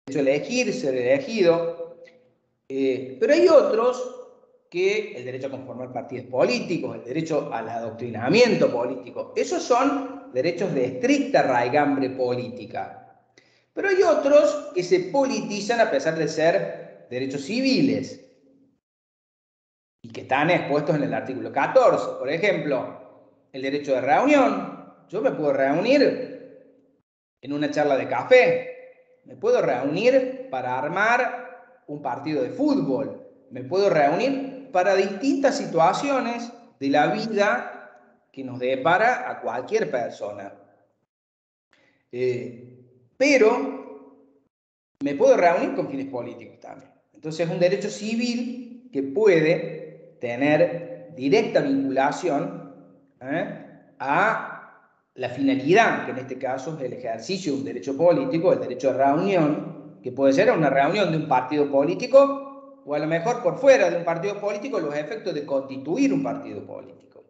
derecho a elegir, ser elegido, pero hay otros que el derecho a conformar partidos políticos, el derecho al adoctrinamiento político, esos son derechos de estricta raigambre política. Pero hay otros que se politizan a pesar de ser derechos civiles y que están expuestos en el artículo 14. Por ejemplo, el derecho de reunión. Yo me puedo reunir en una charla de café, me puedo reunir para armar un partido de fútbol, me puedo reunir para distintas situaciones de la vida que nos depara a cualquier persona. Pero me puedo reunir con fines políticos también. Entonces es un derecho civil que puede tener directa vinculación a la finalidad, que en este caso es el ejercicio de un derecho político, el derecho de reunión, que puede ser una reunión de un partido político o a lo mejor por fuera de un partido político los efectos de constituir un partido político.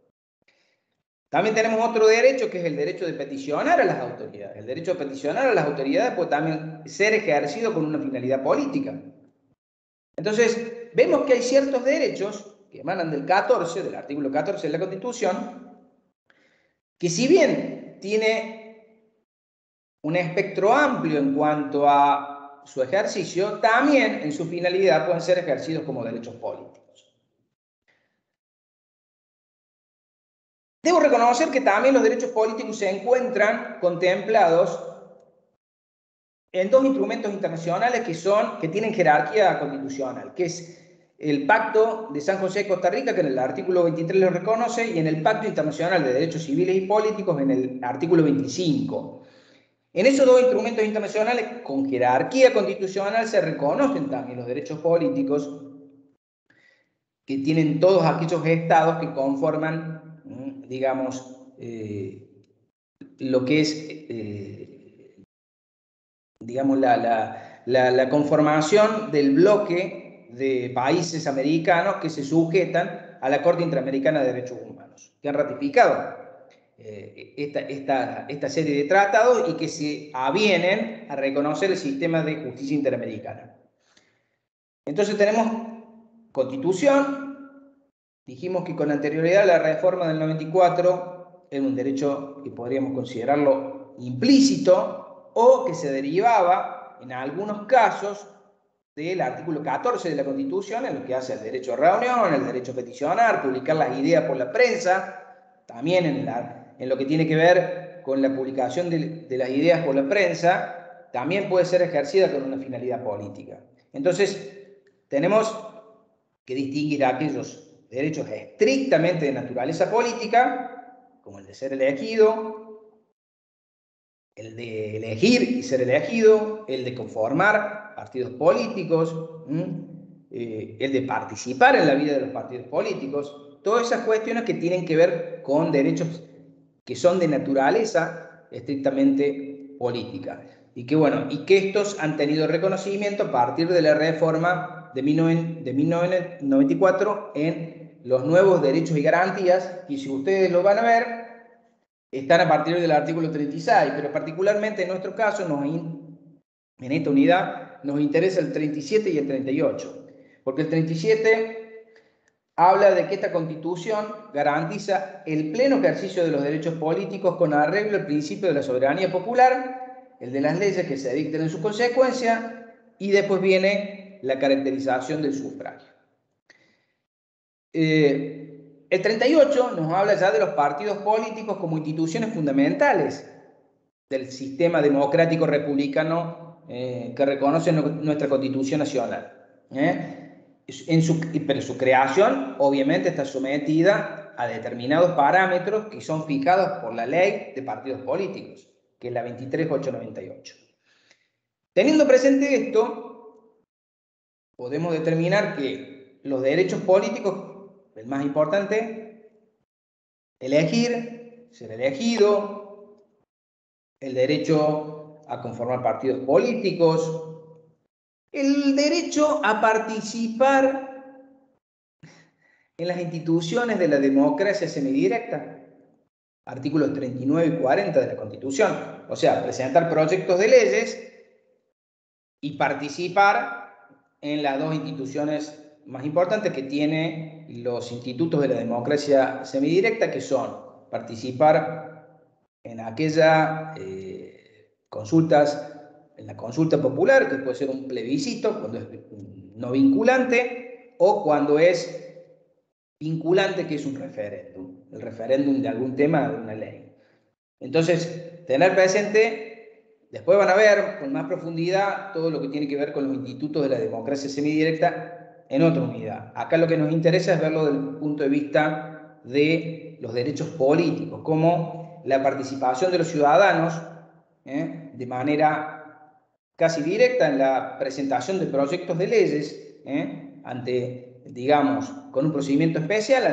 También tenemos otro derecho que es el derecho de peticionar a las autoridades. El derecho de peticionar a las autoridades puede también ser ejercido con una finalidad política. Entonces, vemos que hay ciertos derechos que emanan del 14, del artículo 14 de la Constitución, que si bien tiene un espectro amplio en cuanto a su ejercicio, también en su finalidad pueden ser ejercidos como derechos políticos. Debo reconocer que también los derechos políticos se encuentran contemplados en dos instrumentos internacionales que tienen jerarquía constitucional, que es el Pacto de San José de Costa Rica, que en el artículo 23 lo reconoce, y en el Pacto Internacional de Derechos Civiles y Políticos, en el artículo 25. En esos dos instrumentos internacionales, con jerarquía constitucional, se reconocen también los derechos políticos que tienen todos aquellos estados que conforman, digamos, lo que es, digamos, la conformación del bloque de países americanos que se sujetan a la Corte Interamericana de Derechos Humanos, que han ratificado esta serie de tratados y que se avienen a reconocer el sistema de justicia interamericana. Entonces tenemos Constitución, dijimos que con anterioridad a la reforma del 94 era un derecho que podríamos considerarlo implícito o que se derivaba en algunos casos del artículo 14 de la Constitución, en lo que hace al derecho a reunión, el derecho a peticionar, publicar las ideas por la prensa, también en lo que tiene que ver con la publicación de las ideas por la prensa, también puede ser ejercida con una finalidad política. Entonces, tenemos que distinguir aquellos derechos estrictamente de naturaleza política, como el de ser elegido, el de elegir y ser elegido, el de conformar partidos políticos, el de participar en la vida de los partidos políticos, todas esas cuestiones que tienen que ver con derechos que son de naturaleza estrictamente política. Y que, bueno, y que estos han tenido reconocimiento a partir de la reforma de 1994 en los nuevos derechos y garantías, y si ustedes lo van a ver, están a partir del artículo 36, pero particularmente en nuestro caso, en esta unidad, nos interesa el 37 y el 38, porque el 37 habla de que esta Constitución garantiza el pleno ejercicio de los derechos políticos con arreglo al principio de la soberanía popular, el de las leyes que se dicten en su consecuencia, y después viene la caracterización del sufragio. El 38 nos habla ya de los partidos políticos como instituciones fundamentales del sistema democrático republicano que reconoce nuestra Constitución Nacional. Pero su creación obviamente está sometida a determinados parámetros que son fijados por la ley de partidos políticos, que es la 23898. Teniendo presente esto, podemos determinar que los derechos políticos, el más importante, elegir, ser elegido, el derecho a conformar partidos políticos, el derecho a participar en las instituciones de la democracia semidirecta, artículos 39 y 40 de la Constitución, o sea, presentar proyectos de leyes y participar en las dos instituciones más importantes que tiene los institutos de la democracia semidirecta, que son participar en aquellas consultas, en la consulta popular, que puede ser un plebiscito, cuando es no vinculante, o cuando es vinculante, que es un referéndum, el referéndum de algún tema, de una ley. Entonces, tener presente, después van a ver con más profundidad todo lo que tiene que ver con los institutos de la democracia semidirecta en otra unidad. Acá lo que nos interesa es verlo desde el punto de vista de los derechos políticos, como la participación de los ciudadanos de manera casi directa en la presentación de proyectos de leyes ante, digamos, con un procedimiento especial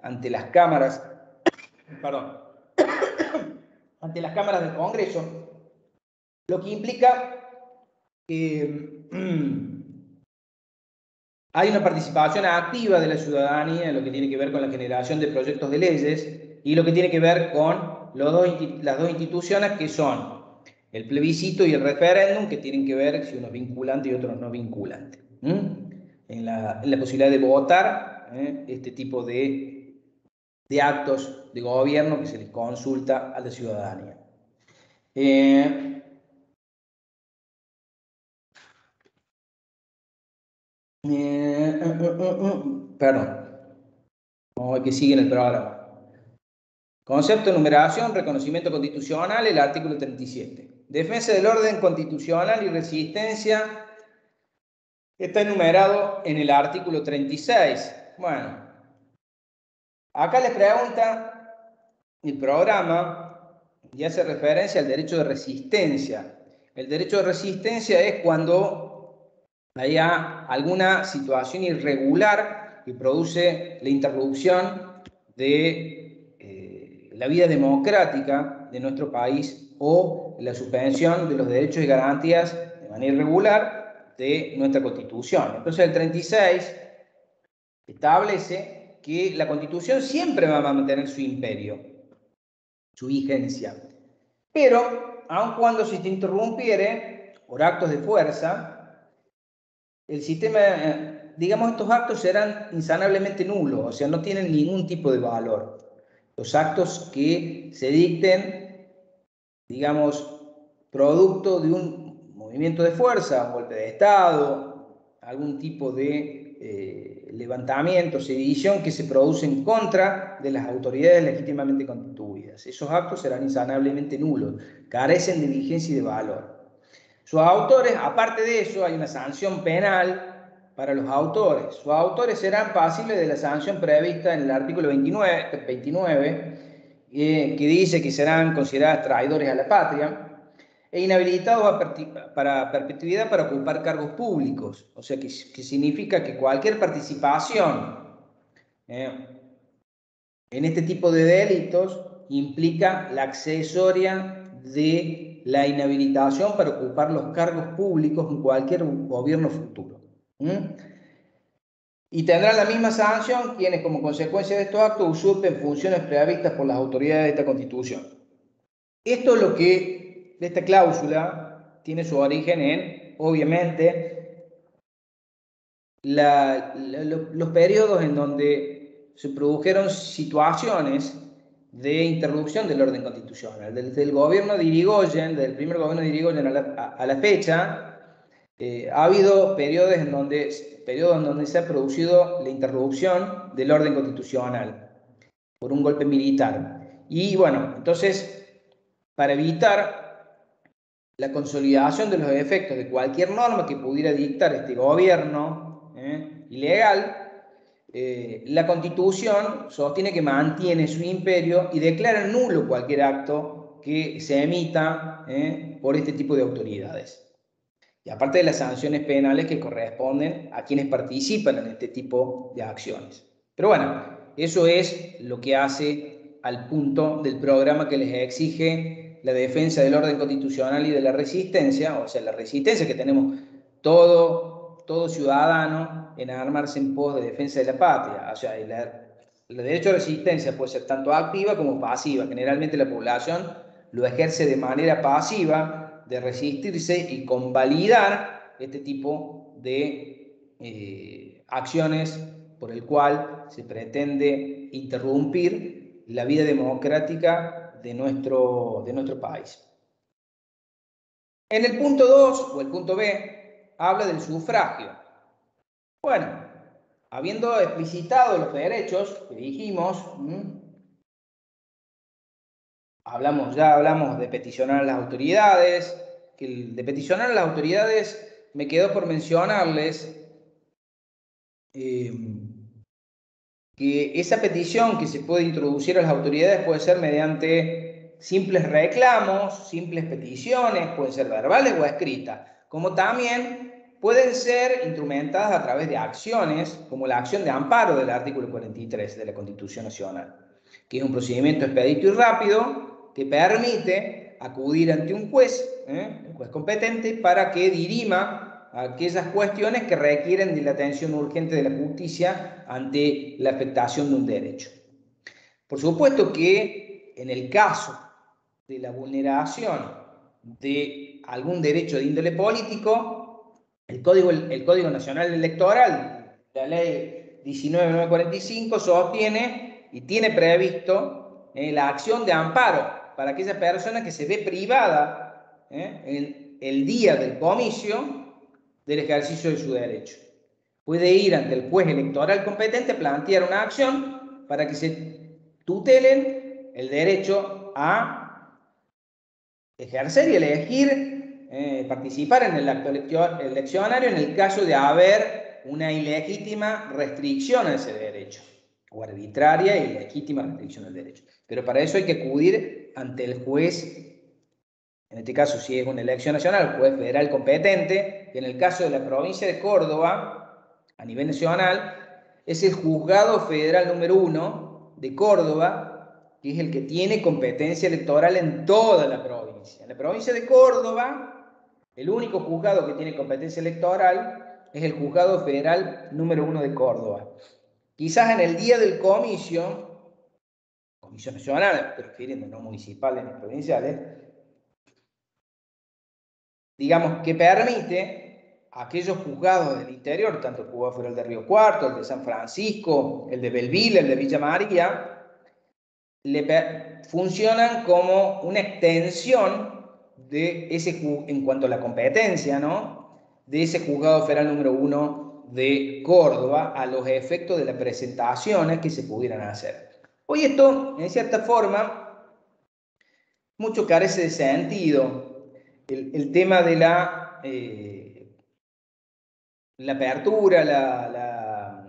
ante las cámaras, perdón, ante las cámaras del Congreso, lo que implica que hay una participación activa de la ciudadanía en lo que tiene que ver con la generación de proyectos de leyes y lo que tiene que ver con las dos instituciones que son el plebiscito y el referéndum, que tienen que ver si uno es vinculante y otro no vinculante. En la posibilidad de votar este tipo de actos de gobierno que se les consulta a la ciudadanía. Perdón, vamos a ver qué sigue en el programa. Concepto, numeración, reconocimiento constitucional, el artículo 37. Defensa del orden constitucional y resistencia está enumerado en el artículo 36. Bueno, acá les pregunta el programa y hace referencia al derecho de resistencia. El derecho de resistencia es cuando haya alguna situación irregular que produce la interrupción de la vida democrática de nuestro país o la suspensión de los derechos y garantías de manera irregular de nuestra Constitución. Entonces el 36 establece que la Constitución siempre va a mantener su imperio, su vigencia, pero aun cuando se interrumpiere por actos de fuerza, el sistema, digamos, estos actos serán insanablemente nulos, o sea, no tienen ningún tipo de valor. Los actos que se dicten, digamos, producto de un movimiento de fuerza, un golpe de Estado, algún tipo de levantamiento, sedición que se produce en contra de las autoridades legítimamente constituidas. Esos actos serán insanablemente nulos, carecen de vigencia y de valor. Sus autores, aparte de eso, hay una sanción penal para los autores. Sus autores serán pasibles de la sanción prevista en el artículo 29 que dice que serán considerados traidores a la patria e inhabilitados para perpetuidad para ocupar cargos públicos. O sea, que significa que cualquier participación en este tipo de delitos implica la accesoria de la inhabilitación para ocupar los cargos públicos en cualquier gobierno futuro. Y tendrán la misma sanción quienes, como consecuencia de estos actos, usurpen funciones previstas por las autoridades de esta Constitución. Esto es lo que, de esta cláusula, tiene su origen en, obviamente, los periodos en donde se produjeron situaciones de interrupción del orden constitucional. Desde el gobierno de Irigoyen, desde el primer gobierno de Irigoyen a la fecha, ha habido periodos en donde se ha producido la interrupción del orden constitucional por un golpe militar. Y bueno, entonces, para evitar la consolidación de los efectos de cualquier norma que pudiera dictar este gobierno ilegal, la Constitución sostiene que mantiene su imperio y declara nulo cualquier acto que se emita por este tipo de autoridades. Y aparte de las sanciones penales que corresponden a quienes participan en este tipo de acciones. Pero bueno, eso es lo que hace al punto del programa que les exige la defensa del orden constitucional y de la resistencia, o sea, la resistencia que tenemos todo ciudadano en armarse en pos de defensa de la patria. O sea, el derecho a resistencia puede ser tanto activa como pasiva. Generalmente la población lo ejerce de manera pasiva, de resistirse y convalidar este tipo de acciones por el cual se pretende interrumpir la vida democrática de nuestro país. En el punto 2, o el punto B, habla del sufragio. Bueno, habiendo explicitado los derechos que dijimos, ya hablamos de peticionar a las autoridades, que de peticionar a las autoridades me quedó por mencionarles que esa petición que se puede introducir a las autoridades puede ser mediante simples reclamos, simples peticiones, pueden ser verbales o escritas, como también pueden ser instrumentadas a través de acciones, como la acción de amparo del artículo 43 de la Constitución Nacional, que es un procedimiento expedito y rápido que permite acudir ante un juez competente, para que dirima aquellas cuestiones que requieren de la atención urgente de la justicia ante la afectación de un derecho. Por supuesto que en el caso de la vulneración de algún derecho de índole político, el Código Nacional Electoral, la ley 19.945, sostiene y tiene previsto la acción de amparo para aquella persona que se ve privada en el día del comicio del ejercicio de su derecho. Puede ir ante el juez electoral competente, plantear una acción para que se tutelen el derecho a ejercer y elegir, participar en el acto eleccionario en el caso de haber una ilegítima restricción a ese derecho, o arbitraria y ilegítima restricción al derecho. Pero para eso hay que acudir ante el juez. En este caso, si es una elección nacional, el juez federal competente, y en el caso de la provincia de Córdoba, a nivel nacional, es el Juzgado Federal número 1 de Córdoba, que es el que tiene competencia electoral en toda la provincia. En la provincia de Córdoba, el único juzgado que tiene competencia electoral es el Juzgado Federal número 1 de Córdoba. Quizás en el día del comicio nacional, refiriendo no municipales ni provinciales, digamos, que permite a aquellos juzgados del interior, tanto el juzgado federal de Río Cuarto, el de San Francisco, el de Belville, el de Villa María, funcionan como una extensión de ese, en cuanto a la competencia, ¿no?, de ese juzgado federal número 1 de Córdoba, a los efectos de las presentaciones que se pudieran hacer. Hoy esto, en cierta forma, mucho carece de sentido. El tema de la apertura, la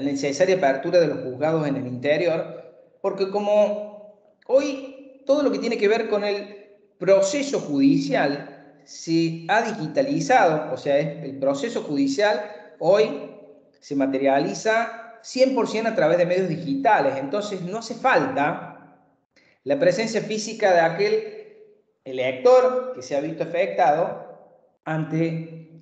necesaria apertura de los juzgados en el interior, porque como hoy todo lo que tiene que ver con el proceso judicial se ha digitalizado, o sea, el proceso judicial hoy se materializa 100% a través de medios digitales, entonces no hace falta la presencia física de aquel elector que se ha visto afectado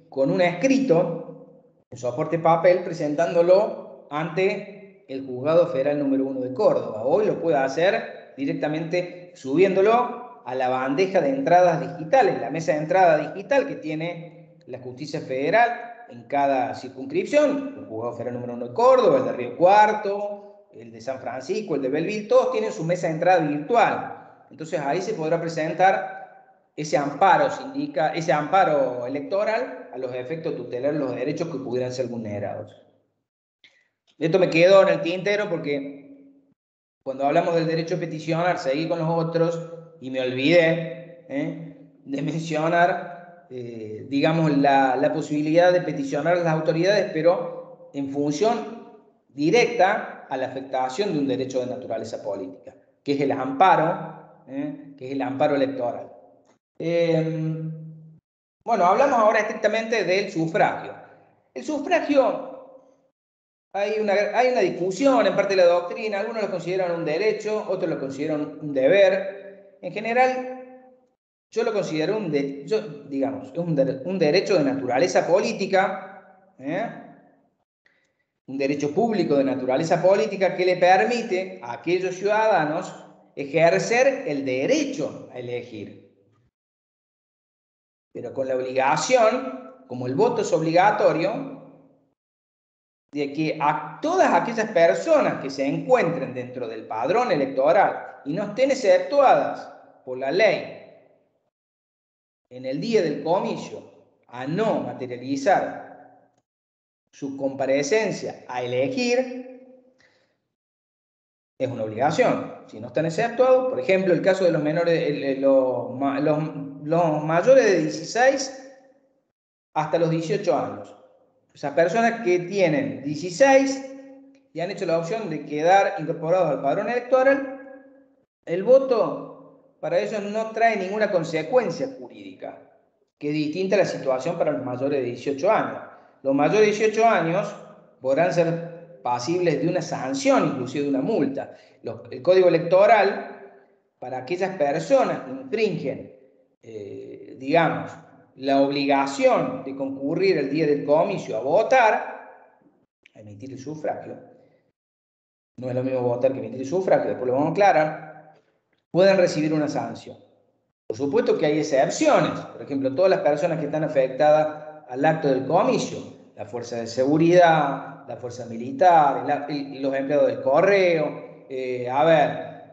con un escrito en soporte papel, presentándolo ante el Juzgado Federal número 1 de Córdoba. Hoy lo puede hacer directamente subiéndolo a la bandeja de entradas digitales, la mesa de entrada digital que tiene la Justicia Federal en cada circunscripción. El Juzgado Federal número 1 de Córdoba, el de Río Cuarto, el de San Francisco, el de Belville, todos tienen su mesa de entrada virtual. Entonces ahí se podrá presentar ese amparo, ese amparo electoral a los efectos tutelares de los derechos que pudieran ser vulnerados. Esto me quedó en el tintero porque cuando hablamos del derecho a peticionar, seguí con los otros y me olvidé de mencionar, digamos, la posibilidad de peticionar a las autoridades, pero en función directa a la afectación de un derecho de naturaleza política, que es el amparo, que es el amparo electoral. Bueno, hablamos ahora estrictamente del sufragio. El sufragio, hay una discusión en parte de la doctrina, algunos lo consideran un derecho, otros lo consideran un deber. En general, yo lo considero un derecho de naturaleza política, un derecho público de naturaleza política que le permite a aquellos ciudadanos ejercer el derecho a elegir. pero con la obligación, como el voto es obligatorio, de que a todas aquellas personas que se encuentren dentro del padrón electoral y no estén exceptuadas por la ley en el día del comicio a no materializar su comparecencia a elegir, es una obligación. Si no están exceptuados, por ejemplo, el caso de los menores, los mayores de 16 hasta los 18 años. Esas personas que tienen 16 y han hecho la opción de quedar incorporados al padrón electoral, el voto para ellos no trae ninguna consecuencia jurídica, que es distinta a la situación para los mayores de 18 años. Los mayores de 18 años podrán ser pasibles de una sanción, inclusive de una multa. El Código Electoral, para aquellas personas que infringen, digamos, la obligación de concurrir el día del comicio a votar, a emitir el sufragio, no es lo mismo votar que emitir el sufragio, después lo vamos a aclarar, pueden recibir una sanción. Por supuesto que hay excepciones, por ejemplo, todas las personas que están afectadas al acto del comicio, la fuerza de seguridad, la fuerza militar, los empleados del correo,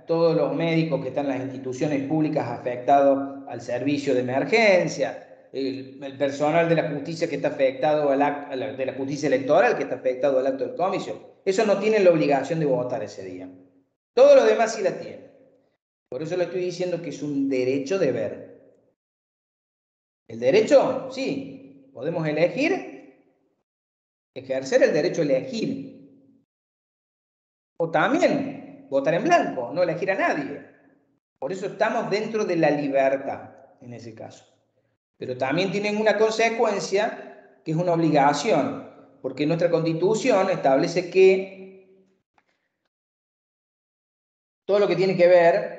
todos los médicos que están en las instituciones públicas afectados al servicio de emergencia, el personal de la justicia que está afectado de la justicia electoral que está afectado al acto del comicio. Eso no tienen la obligación de votar ese día. Todo lo demás sí la tienen. Por eso le estoy diciendo que es un derecho-deber. El derecho, sí, podemos elegir, ejercer el derecho a elegir. O también votar en blanco, no elegir a nadie. Por eso estamos dentro de la libertad, en ese caso. Pero también tienen una consecuencia, que es una obligación, porque nuestra Constitución establece que todo lo que tiene que ver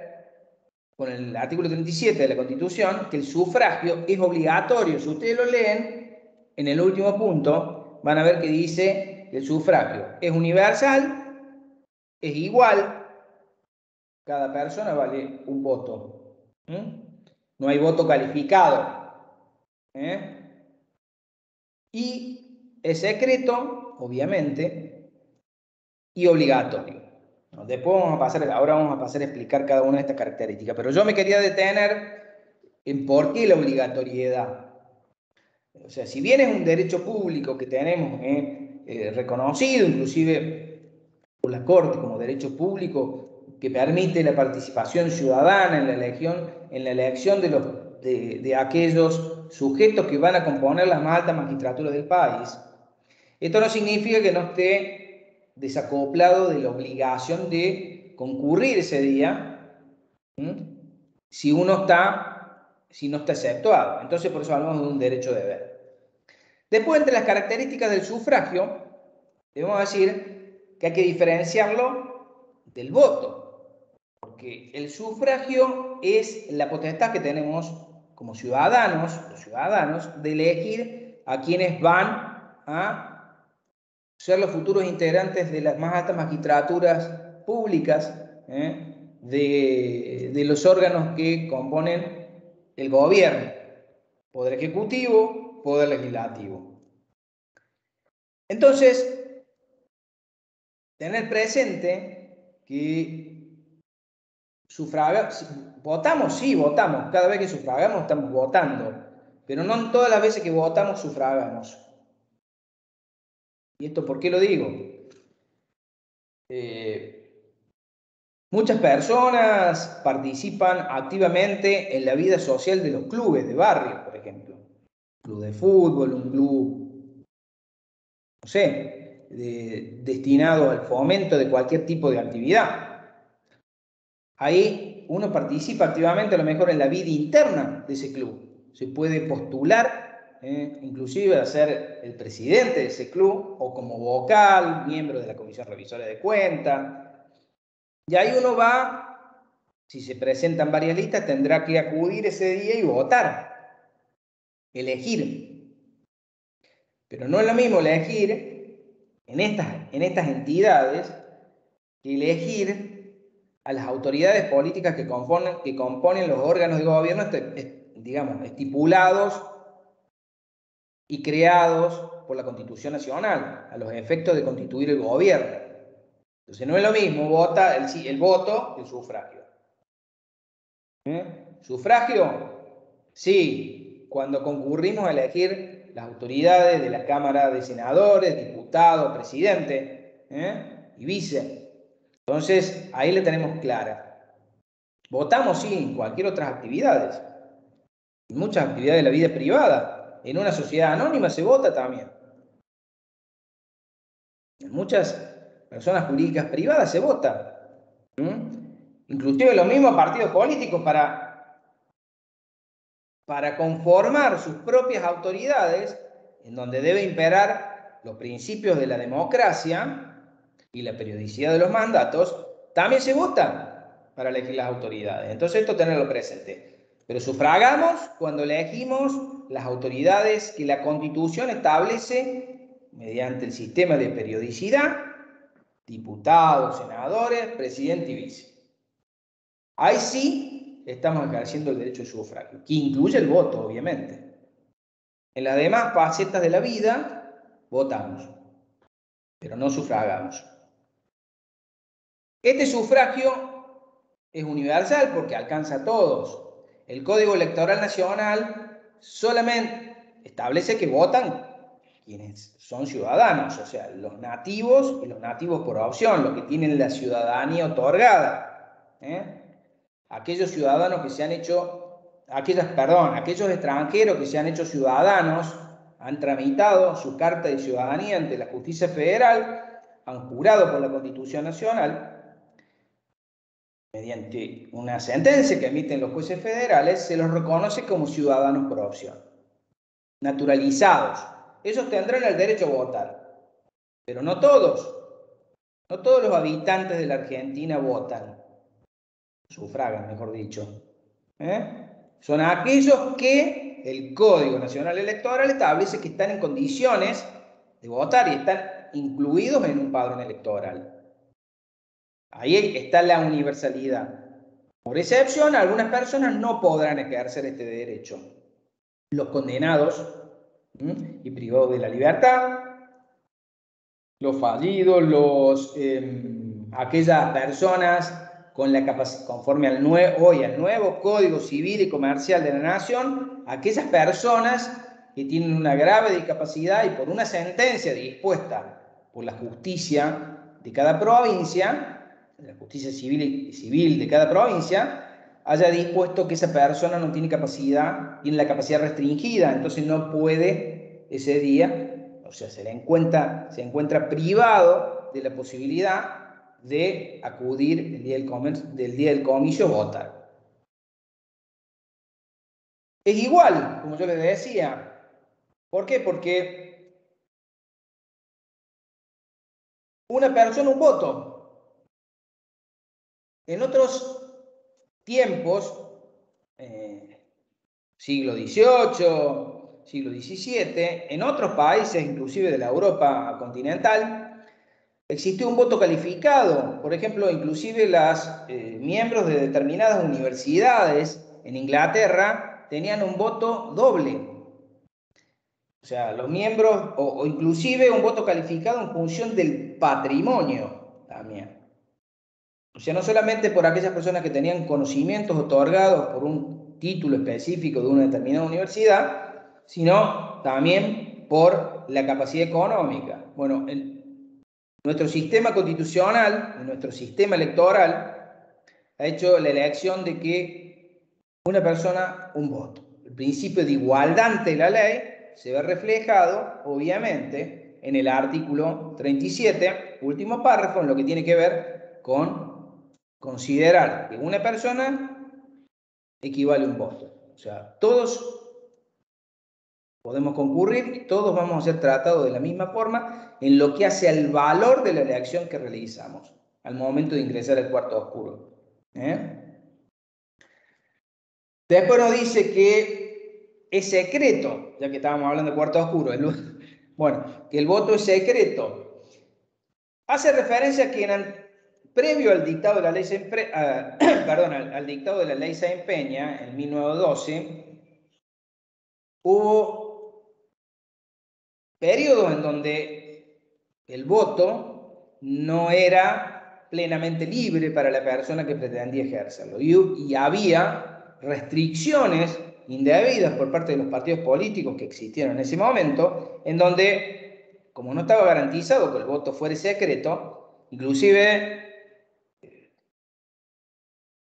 con el artículo 37 de la Constitución, que el sufragio es obligatorio. Si ustedes lo leen, en el último punto, van a ver que dice que el sufragio es universal, es igual, cada persona vale un voto. No hay voto calificado. Y es secreto, obviamente, y obligatorio. Después ahora vamos a pasar a explicar cada una de estas características, pero yo me quería detener en por qué la obligatoriedad. O sea, si bien es un derecho público que tenemos reconocido, inclusive por la Corte como derecho público, que permite la participación ciudadana en la elección de aquellos sujetos que van a componer las más altas magistraturas del país, esto no significa que no esté desacoplado de la obligación de concurrir ese día, si no está exceptuado. Entonces, por eso hablamos de un derecho-deber. Después, entre las características del sufragio, debemos decir que hay que diferenciarlo del voto, porque el sufragio es la potestad que tenemos como ciudadanos, los ciudadanos, de elegir a quienes van a ser los futuros integrantes de las más altas magistraturas públicas, de los órganos que componen el gobierno, poder ejecutivo, poder legislativo. Entonces, tener presente que votamos, sí, votamos, cada vez que sufragamos estamos votando, pero no en todas las veces que votamos sufragamos. ¿Y esto por qué lo digo? Muchas personas participan activamente en la vida social de los clubes de barrio, por ejemplo. Un club de fútbol, un club, no sé, destinado al fomento de cualquier tipo de actividad. Ahí uno participa activamente a lo mejor en la vida interna de ese club. Se puede postular, inclusive a ser el presidente de ese club o como vocal, miembro de la Comisión Revisora de Cuentas. Y ahí uno va, si se presentan varias listas, tendrá que acudir ese día y votar, elegir. Pero no es lo mismo elegir en estas entidades que elegir a las autoridades políticas que componen los órganos de gobierno, digamos, estipulados y creados por la Constitución Nacional, a los efectos de constituir el gobierno. Entonces no es lo mismo el voto que el sufragio. ¿Sufragio? Sí, cuando concurrimos a elegir las autoridades de la Cámara de Senadores, diputados, presidente y vice. Entonces, ahí le tenemos clara. Votamos, sí, en cualquier otras actividades. En muchas actividades de la vida privada. En una sociedad anónima se vota también. En muchas personas jurídicas privadas se vota. Inclusive los mismos partidos políticos para conformar sus propias autoridades, en donde debe imperar los principios de la democracia y la periodicidad de los mandatos, también se vota para elegir las autoridades. Entonces esto tenerlo presente. Pero sufragamos cuando elegimos las autoridades que la Constitución establece mediante el sistema de periodicidad, diputados, senadores, presidente y vice. Ahí sí estamos ejerciendo el derecho de sufragio, que incluye el voto, obviamente. En las demás facetas de la vida, votamos, pero no sufragamos. Este sufragio es universal porque alcanza a todos. El Código Electoral Nacional solamente establece que votan quienes son ciudadanos, o sea, los nativos y los nativos por opción, los que tienen la ciudadanía otorgada. Aquellos ciudadanos que se han hecho, aquellos extranjeros que se han hecho ciudadanos, han tramitado su carta de ciudadanía ante la justicia federal, han jurado por la Constitución Nacional, mediante una sentencia que emiten los jueces federales, se los reconoce como ciudadanos por opción, naturalizados. Ellos tendrán el derecho a votar, pero no todos. No todos los habitantes de la Argentina votan, sufragan, mejor dicho. Son aquellos que el Código Nacional Electoral establece que están en condiciones de votar y están incluidos en un padrón electoral. Ahí está la universalidad. Por excepción, algunas personas no podrán ejercer este derecho. Los condenados y privados de la libertad, los fallidos, aquellas personas con la capacidad, conforme al nuevo Código Civil y Comercial de la Nación, aquellas personas que tienen una grave discapacidad y por una sentencia dispuesta por la justicia de cada provincia, la justicia civil de cada provincia, haya dispuesto que esa persona no tiene la capacidad restringida, entonces no puede ese día, o sea, se encuentra privado de la posibilidad de acudir el día del comicio a votar. Es igual, como yo les decía. ¿Por qué? Porque una persona, un voto. En otros tiempos, siglo XVIII, siglo XVII, en otros países, inclusive de la Europa continental, existió un voto calificado. Por ejemplo, inclusive los miembros de determinadas universidades en Inglaterra tenían un voto doble. O sea, los miembros, o inclusive un voto calificado en función del patrimonio también. O sea, no solamente por aquellas personas que tenían conocimientos otorgados por un título específico de una determinada universidad, sino también por la capacidad económica. Bueno, nuestro sistema constitucional, nuestro sistema electoral, ha hecho la elección de que una persona, un voto. El principio de igualdad ante la ley se ve reflejado, obviamente, en el artículo 37, último párrafo, en lo que tiene que ver con considerar que una persona equivale a un voto. O sea, todos podemos concurrir, todos vamos a ser tratados de la misma forma en lo que hace al valor de la elección que realizamos al momento de ingresar al cuarto oscuro. Después nos dice que es secreto, ya que estábamos hablando de cuarto oscuro, bueno, que el voto es secreto. Hace referencia a que previo al dictado de la ley al dictado de la ley Sáenz Peña en 1912, hubo periodos en donde el voto no era plenamente libre para la persona que pretendía ejercerlo. Y había restricciones indebidas por parte de los partidos políticos que existieron en ese momento, en donde, como no estaba garantizado que el voto fuera secreto, inclusive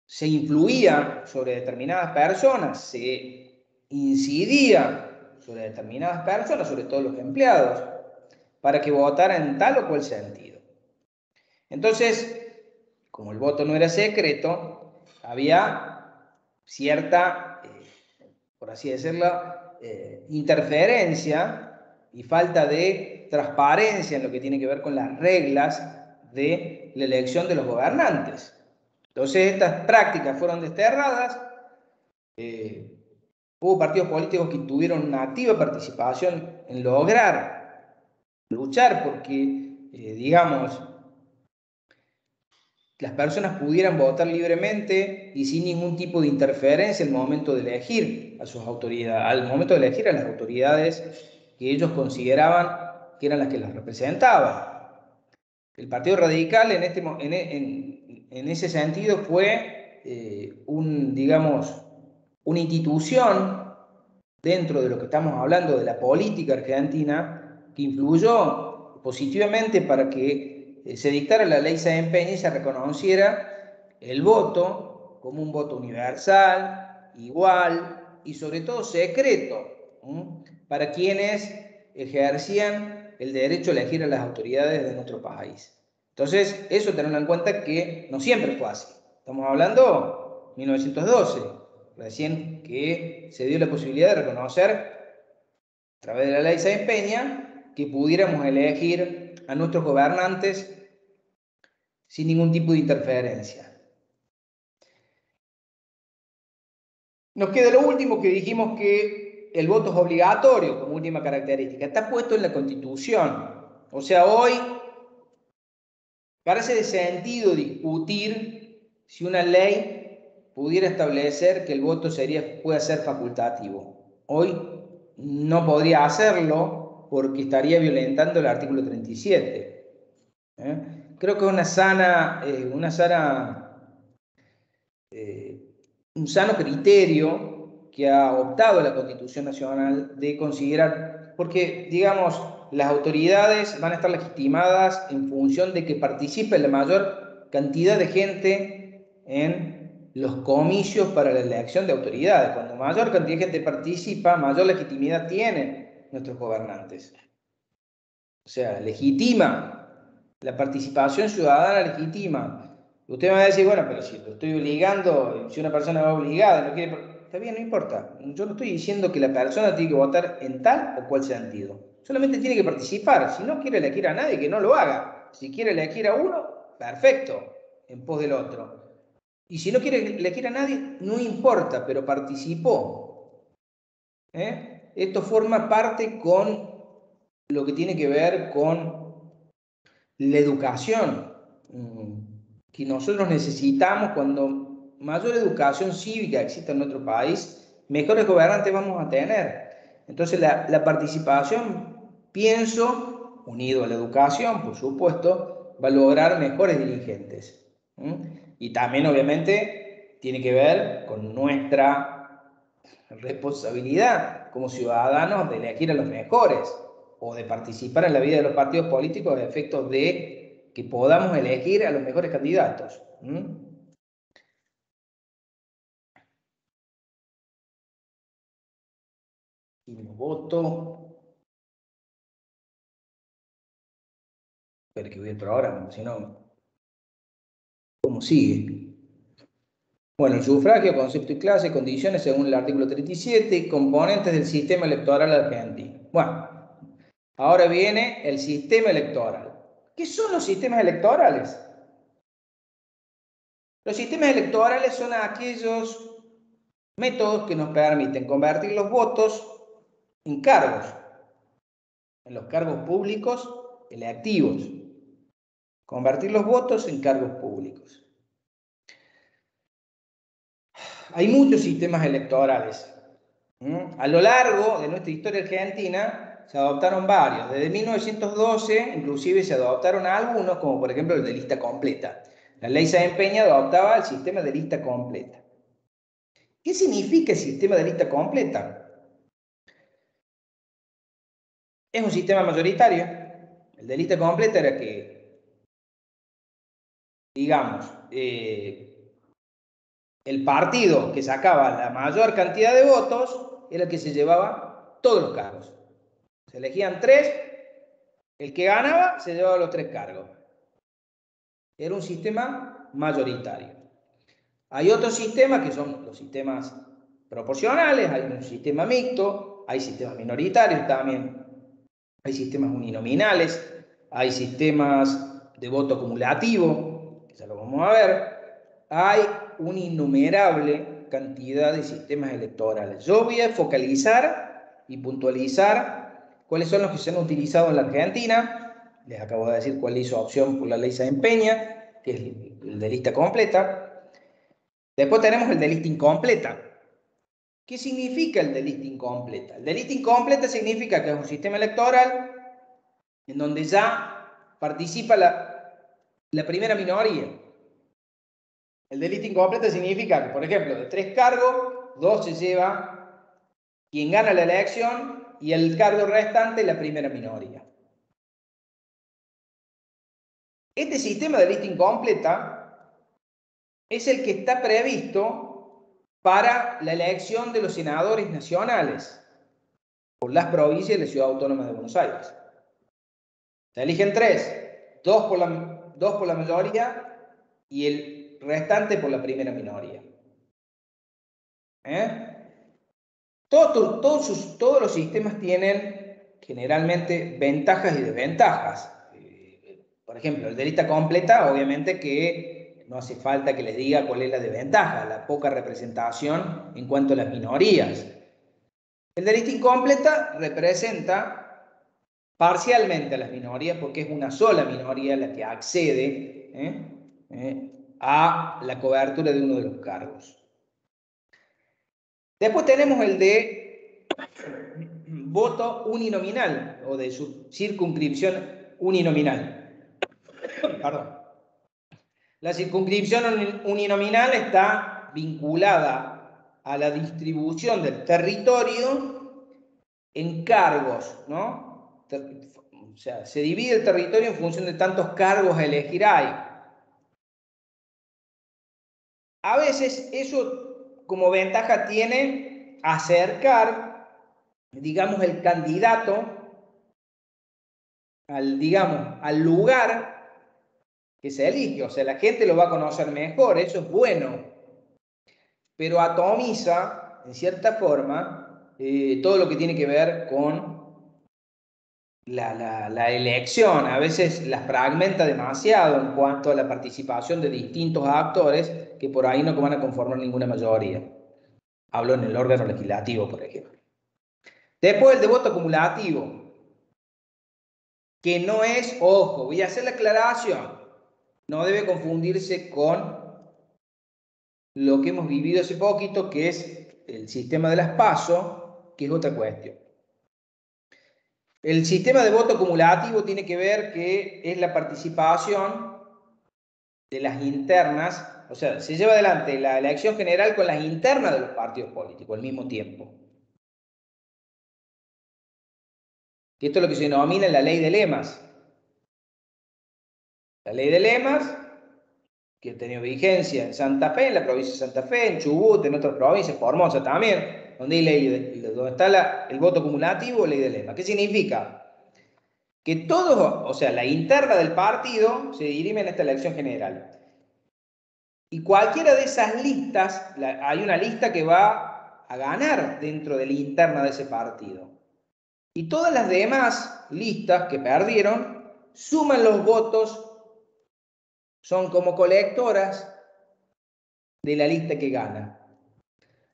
se influía sobre determinadas personas, se incidía sobre determinadas personas, sobre todo los empleados, para que votaran en tal o cual sentido. Entonces, como el voto no era secreto, había cierta, por así decirlo, interferencia y falta de transparencia en lo que tiene que ver con las reglas de la elección de los gobernantes. Entonces, estas prácticas fueron desterradas. Hubo partidos políticos que tuvieron una activa participación en lograr luchar porque, digamos, las personas pudieran votar libremente y sin ningún tipo de interferencia al momento de elegir a sus autoridades, al momento de elegir a las autoridades que ellos consideraban que eran las que las representaban. El Partido Radical en ese sentido fue digamos, una institución dentro de lo que estamos hablando de la política argentina que influyó positivamente para que se dictara la ley Sáenz Peña y se reconociera el voto como un voto universal, igual y sobre todo secreto para quienes ejercían el derecho a elegir a las autoridades de nuestro país. Entonces, eso tenerlo en cuenta que no siempre fue así. Estamos hablando de 1912, recién que se dio la posibilidad de reconocer a través de la ley Sáenz Peña que pudiéramos elegir a nuestros gobernantes sin ningún tipo de interferencia. Nos queda lo último, que dijimos que el voto es obligatorio como última característica. Está puesto en la Constitución. O sea, hoy carece de sentido discutir si una ley pudiera establecer que el voto pueda ser facultativo. Hoy no podría hacerlo porque estaría violentando el artículo 37. Creo que un sano criterio que ha optado la Constitución Nacional de considerar, porque, digamos, las autoridades van a estar legitimadas en función de que participe la mayor cantidad de gente en los comicios para la elección de autoridades. Cuando mayor cantidad de gente participa, mayor legitimidad tienen nuestros gobernantes. O sea, legitima. La participación ciudadana legitima. Usted me va a decir, bueno, pero si lo estoy obligando, si una persona va obligada, no quiere... Está bien, no importa. Yo no estoy diciendo que la persona tiene que votar en tal o cual sentido. Solamente tiene que participar. Si no quiere elegir a nadie, que no lo haga. Si quiere elegir a uno, perfecto, en pos del otro. Y si no quiere elegir a nadie, no importa, pero participó. Esto forma parte con lo que tiene que ver con la educación que nosotros necesitamos. Cuando mayor educación cívica exista en nuestro país, mejores gobernantes vamos a tener. Entonces la participación, pienso, unido a la educación, por supuesto, va a lograr mejores dirigentes. Y también, obviamente, tiene que ver con nuestra responsabilidad como ciudadanos de elegir a los mejores o de participar en la vida de los partidos políticos a efectos de que podamos elegir a los mejores candidatos. Y mi voto. Espera que voy al programa, si no. ¿Cómo sigue? Bueno, el sufragio, concepto y clase, condiciones según el artículo 37, componentes del sistema electoral argentino. Bueno, ahora viene el sistema electoral. ¿Qué son los sistemas electorales? Los sistemas electorales son aquellos métodos que nos permiten convertir los votos en cargos, en los cargos públicos electivos. Convertir los votos en cargos públicos. Hay muchos sistemas electorales. A lo largo de nuestra historia argentina se adoptaron varios. Desde 1912, inclusive se adoptaron algunos, como por ejemplo el de lista completa. La ley Sáenz Peña adoptaba el sistema de lista completa. ¿Qué significa el sistema de lista completa? Es un sistema mayoritario. El de lista completa era que, digamos, el partido que sacaba la mayor cantidad de votos era el que se llevaba todos los cargos. Se elegían 3, el que ganaba se llevaba los 3 cargos. Era un sistema mayoritario. Hay otros sistemas que son los sistemas proporcionales, hay un sistema mixto, hay sistemas minoritarios también, hay sistemas uninominales, hay sistemas de voto acumulativo, que ya lo vamos a ver, hay una innumerable cantidad de sistemas electorales. Yo voy a focalizar y puntualizar cuáles son los que se han utilizado en la Argentina. Les acabo de decir cuál hizo opción por la ley Sáenz Peña, que es el de lista completa. Después tenemos el de lista incompleta. ¿Qué significa el de lista incompleta? El de lista incompleta significa que es un sistema electoral en donde ya participa la primera minoría. El de lista incompleta significa que, por ejemplo, de 3 cargos, 2 se lleva quien gana la elección y el cargo restante la primera minoría. Este sistema de lista incompleta es el que está previsto para la elección de los senadores nacionales por las provincias y la Ciudad Autónoma de Buenos Aires. Se eligen 3, 2 por la mayoría y el restante por la primera minoría. Todos los sistemas tienen generalmente ventajas y desventajas. Por ejemplo, el de lista completa, obviamente que no hace falta que les diga cuál es la desventaja, la poca representación en cuanto a las minorías. El de lista incompleta representa parcialmente a las minorías porque es una sola minoría la que accede a la cobertura de uno de los cargos. Después tenemos el de voto uninominal o de circunscripción uninominal. Perdón. La circunscripción uninominal está vinculada a la distribución del territorio en cargos, ¿no? O sea, se divide el territorio en función de tantos cargos a elegir hay. A veces eso como ventaja tiene acercar, digamos, el candidato al lugar que se elige. O sea, la gente lo va a conocer mejor, eso es bueno. Pero atomiza, en cierta forma, todo lo que tiene que ver con la elección. A veces las fragmenta demasiado en cuanto a la participación de distintos actores que por ahí no van a conformar ninguna mayoría. Hablo en el órgano legislativo, por ejemplo. Después el de voto acumulativo, que no es, ojo, voy a hacer la aclaración, no debe confundirse con lo que hemos vivido hace poquito, que es el sistema de las PASO, que es otra cuestión. El sistema de voto acumulativo tiene que ver que es la participación de las internas, o sea, se lleva adelante la elección general con las internas de los partidos políticos al mismo tiempo. Que esto es lo que se denomina la ley de lemas. La ley de lemas, que ha tenido vigencia en Santa Fe, en la provincia de Santa Fe, en Chubut, en otras provincias, Formosa también, donde está el voto acumulativo, ley de lemas. ¿Qué significa? Que todos, o sea, la interna del partido se dirime en esta elección general. Y cualquiera de esas listas, hay una lista que va a ganar dentro de la interna de ese partido. Y todas las demás listas que perdieron suman los votos, son como colectoras de la lista que gana.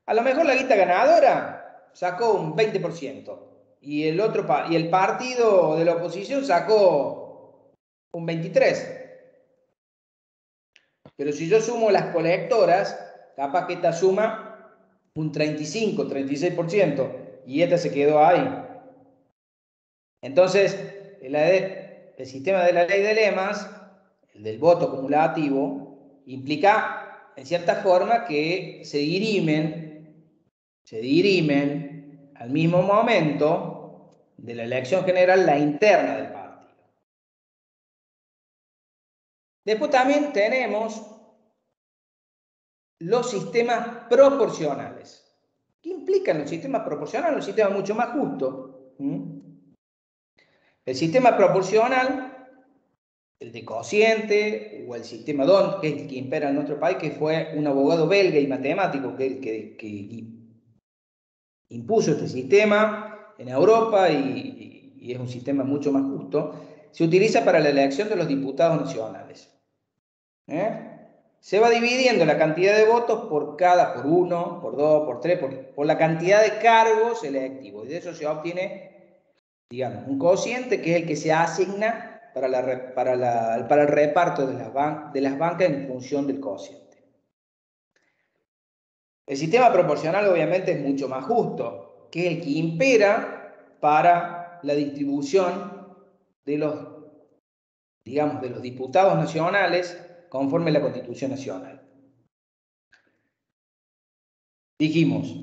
A lo mejor la lista ganadora sacó un 20% y el partido de la oposición sacó un 23%. Pero si yo sumo las colectoras, capaz que esta suma un 35, 36% y esta se quedó ahí. Entonces, el sistema de la ley de lemas, el del voto acumulativo, implica, en cierta forma, que se dirimen al mismo momento de la elección general la interna del partido. Después también tenemos los sistemas proporcionales. ¿Qué implican los sistemas proporcionales? Un sistema mucho más justo. El sistema proporcional, el de cociente, o el sistema D'Hondt, que es el que impera en nuestro país, que fue un abogado belga y matemático que impuso este sistema en Europa y es un sistema mucho más justo, se utiliza para la elección de los diputados nacionales. Se va dividiendo la cantidad de votos por uno, por dos, por tres, por la cantidad de cargos electivos. Y de eso se obtiene, digamos, un cociente que es el que se asigna para el reparto de las bancas en función del cociente. El sistema proporcional obviamente es mucho más justo, que es el que impera para la distribución de los, digamos, de los diputados nacionales conforme a la Constitución Nacional. Dijimos,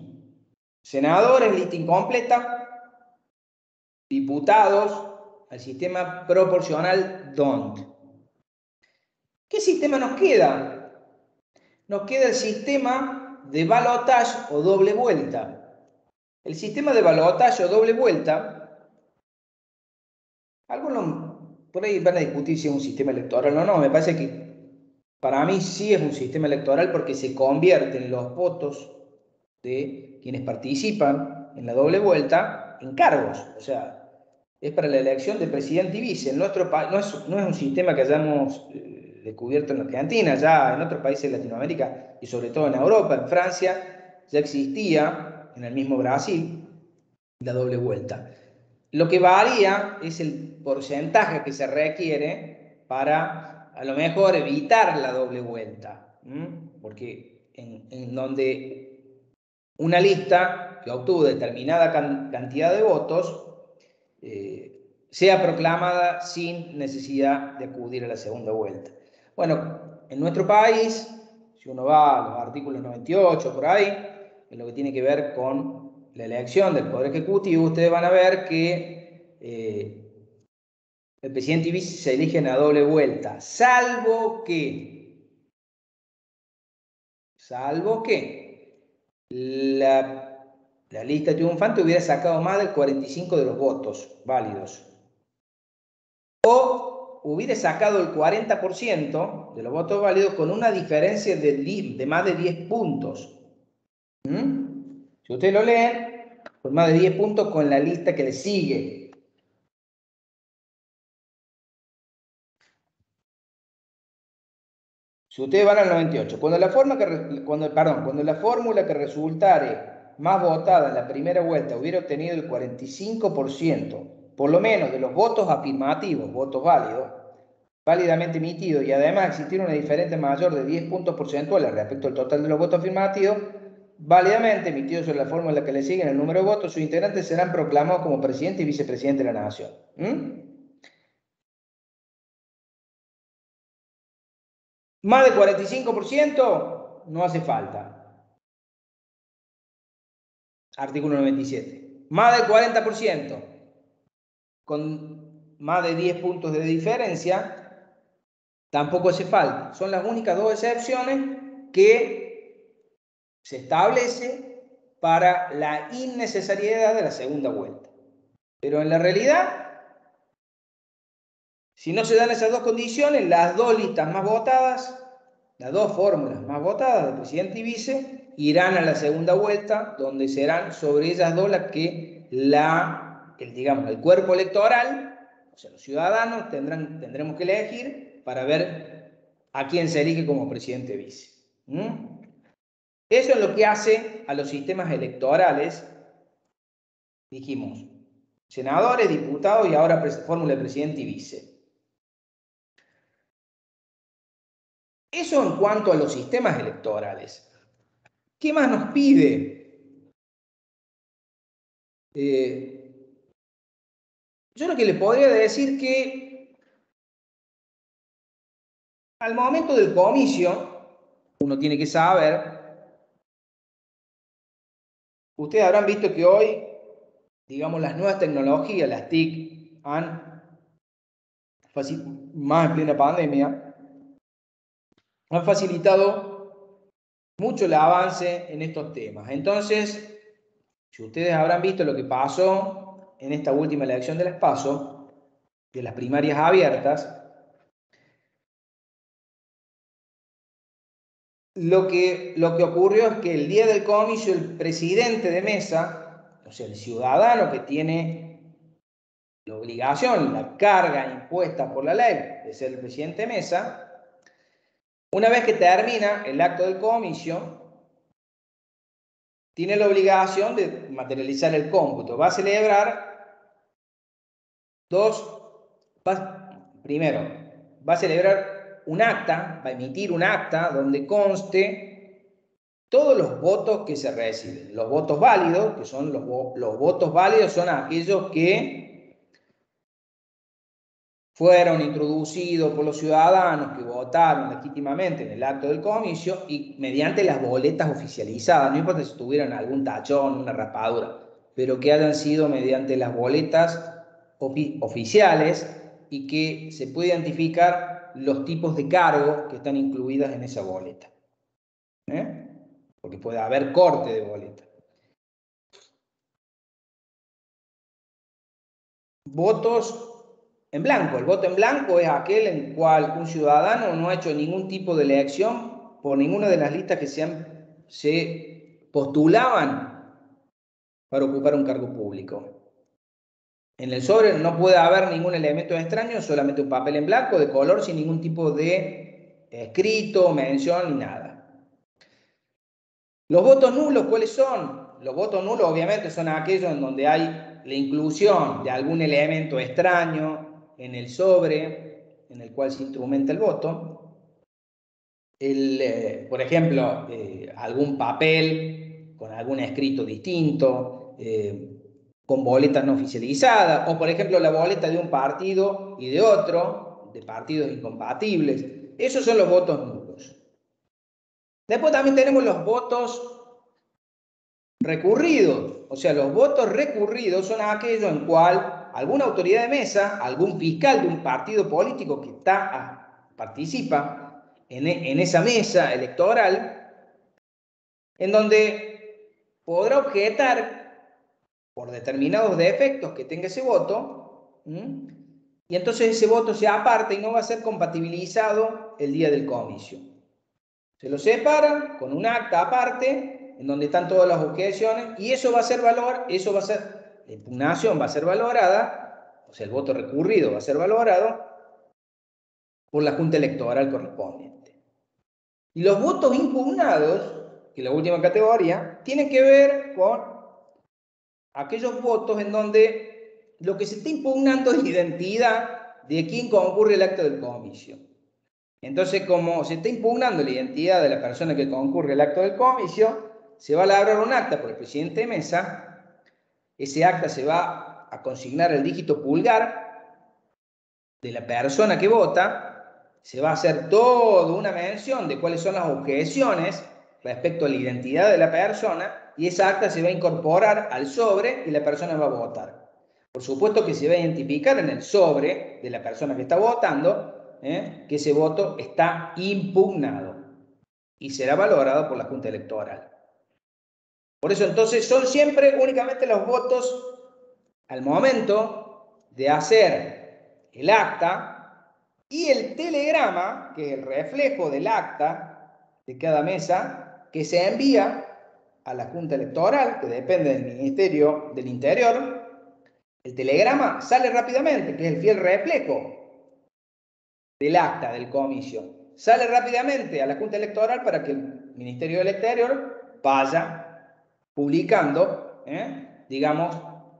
senadores, lista incompleta, diputados, al sistema proporcional D'Hondt. ¿Qué sistema nos queda? Nos queda el sistema de balotage o doble vuelta. El sistema de balotage o doble vuelta, algunos por ahí van a discutir si es un sistema electoral o no. Me parece que para mí sí es un sistema electoral porque se convierten los votos de quienes participan en la doble vuelta en cargos. O sea, es para la elección de presidente y vice. En nuestro país no es un sistema que hayamos descubierto en Argentina, ya en otros países de Latinoamérica y sobre todo en Europa, en Francia, ya existía, en el mismo Brasil, la doble vuelta. Lo que varía es el porcentaje que se requiere para, a lo mejor, evitar la doble vuelta. Porque en donde una lista que obtuvo determinada cantidad de votos sea proclamada sin necesidad de acudir a la segunda vuelta. Bueno, en nuestro país, si uno va a los artículos 98 por ahí, en lo que tiene que ver con la elección del Poder Ejecutivo, ustedes van a ver que el presidente y vice se eligen a doble vuelta, salvo que la lista triunfante hubiera sacado más del 45% de los votos válidos. O hubiera sacado el 40% de los votos válidos con una diferencia de más de 10 puntos. Si ustedes lo leen, con más de 10 puntos con la lista que le sigue. Si ustedes van al 98, cuando la fórmula que resultare más votada en la primera vuelta hubiera obtenido el 45%, por lo menos de los votos afirmativos, votos válidos, válidamente emitidos, y además existiera una diferencia mayor de 10 puntos porcentuales respecto al total de los votos afirmativos, válidamente emitidos sobre la fórmula que le siguen el número de votos, sus integrantes serán proclamados como presidente y vicepresidente de la nación. Más del 45% no hace falta. Artículo 97. Más del 40%, con más de 10 puntos de diferencia, tampoco hace falta. Son las únicas dos excepciones que se establece para la innecesariedad de la segunda vuelta. Pero en la realidad, si no se dan esas dos condiciones, las dos listas más votadas, las dos fórmulas más votadas de presidente y vice, irán a la segunda vuelta, donde serán sobre ellas dos las que el cuerpo electoral, o sea, los ciudadanos tendremos que elegir para ver a quién se elige como presidente y vice. Eso es lo que hace a los sistemas electorales, dijimos, senadores, diputados y ahora fórmula de presidente y vice. Eso en cuanto a los sistemas electorales. ¿Qué más nos pide Yo lo que les podría decir que al momento del comicio, uno tiene que saber, ustedes habrán visto que hoy, digamos, las nuevas tecnologías, las TIC, más en plena pandemia, han facilitado mucho el avance en estos temas. Entonces, si ustedes habrán visto lo que pasó en esta última elección de las PASO, de las primarias abiertas, lo que ocurrió es que el día del comicio el presidente de mesa, o sea, el ciudadano que tiene la obligación, la carga impuesta por la ley de ser el presidente de mesa, una vez que termina el acto del comicio, tiene la obligación de materializar el cómputo. Va a celebrar primero, va a celebrar un acta, va a emitir un acta donde conste todos los votos que se reciben. Los votos válidos, que son los votos válidos, son aquellos que fueron introducidos por los ciudadanos que votaron legítimamente en el acto del comicio y mediante las boletas oficializadas, no importa si tuvieran algún tachón, una raspadura, pero que hayan sido mediante las boletas oficiales y que se puede identificar los tipos de cargos que están incluidas en esa boleta. Porque puede haber corte de boleta. Votos en blanco. El voto en blanco es aquel en el cual un ciudadano no ha hecho ningún tipo de elección por ninguna de las listas que se postulaban para ocupar un cargo público. En el sobre no puede haber ningún elemento extraño, solamente un papel en blanco de color sin ningún tipo de escrito, mención ni nada. Los votos nulos, ¿cuáles son? Los votos nulos obviamente son aquellos en donde hay la inclusión de algún elemento extraño en el sobre en el cual se instrumenta el voto. Por ejemplo, algún papel con algún escrito distinto, con boletas no oficializadas, o por ejemplo la boleta de un partido y de otro, de partidos incompatibles. Esos son los votos nulos. Después también tenemos los votos recurridos. O sea, los votos recurridos son aquellos en cual alguna autoridad de mesa, algún fiscal de un partido político que participa en esa mesa electoral, en donde podrá objetar por determinados defectos que tenga ese voto, y entonces ese voto se aparta y no va a ser compatibilizado el día del comicio. Se lo separan con un acta aparte, en donde están todas las objeciones, y eso va a ser la impugnación va a ser valorada, o sea, el voto recurrido va a ser valorado por la Junta Electoral correspondiente. Y los votos impugnados, que es la última categoría, tienen que ver con aquellos votos en donde lo que se está impugnando es la identidad de quien concurre el acto del comicio. Entonces, como se está impugnando la identidad de la persona que concurre al acto del comicio, se va a labrar un acta por el presidente de mesa. Ese acta se va a consignar el dígito pulgar de la persona que vota. Se va a hacer toda una mención de cuáles son las objeciones respecto a la identidad de la persona, y esa acta se va a incorporar al sobre y la persona va a votar. Por supuesto que se va a identificar en el sobre de la persona que está votando que ese voto está impugnado y será valorado por la Junta Electoral. Por eso entonces son siempre únicamente los votos al momento de hacer el acta y el telegrama, que es el reflejo del acta de cada mesa, que se envía a la Junta Electoral, que depende del Ministerio del Interior. El telegrama sale rápidamente, que es el fiel reflejo del acta del comicio. Sale rápidamente a la Junta Electoral para que el Ministerio del Exterior vaya publicando, digamos,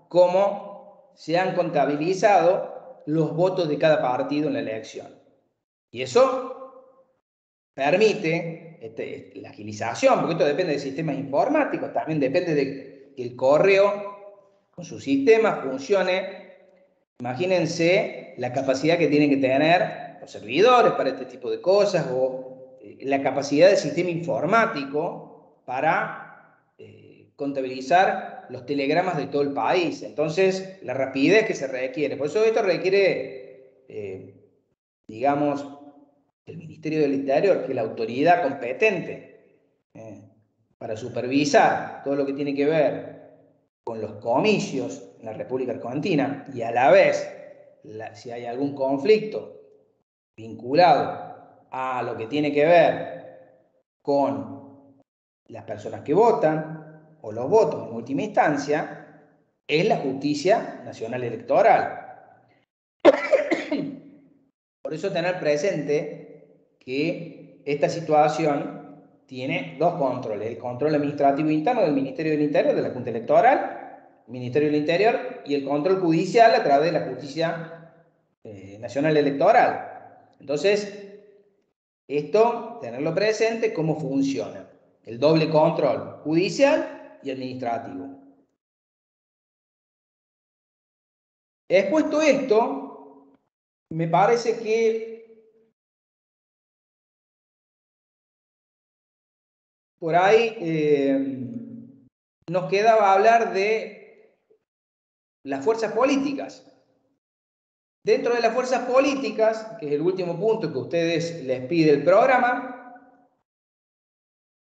cómo se han contabilizado los votos de cada partido en la elección. Y eso permite la agilización, porque esto depende de sistemas informáticos, también depende de que el correo con su sistema funcione Imagínense la capacidad que tienen que tener los servidores para este tipo de cosas o la capacidad del sistema informático para contabilizar los telegramas de todo el país. Entonces, la rapidez que se requiere. Por eso esto requiere, digamos, el Ministerio del Interior, que es la autoridad competente para supervisar todo lo que tiene que ver con los comicios en la República Argentina y a la vez, si hay algún conflicto vinculado a lo que tiene que ver con las personas que votan o los votos en última instancia, es la Justicia Nacional Electoral. Por eso tener presente que esta situación tiene dos controles: el control administrativo interno del Ministerio del Interior, de la Junta Electoral, Ministerio del Interior, y el control judicial a través de la Justicia Nacional Electoral. Entonces, esto, tenerlo presente, cómo funciona el doble control judicial y administrativo. Expuesto esto, me parece que por ahí nos quedaba hablar de las fuerzas políticas. Dentro de las fuerzas políticas, que es el último punto que a ustedes les pide el programa,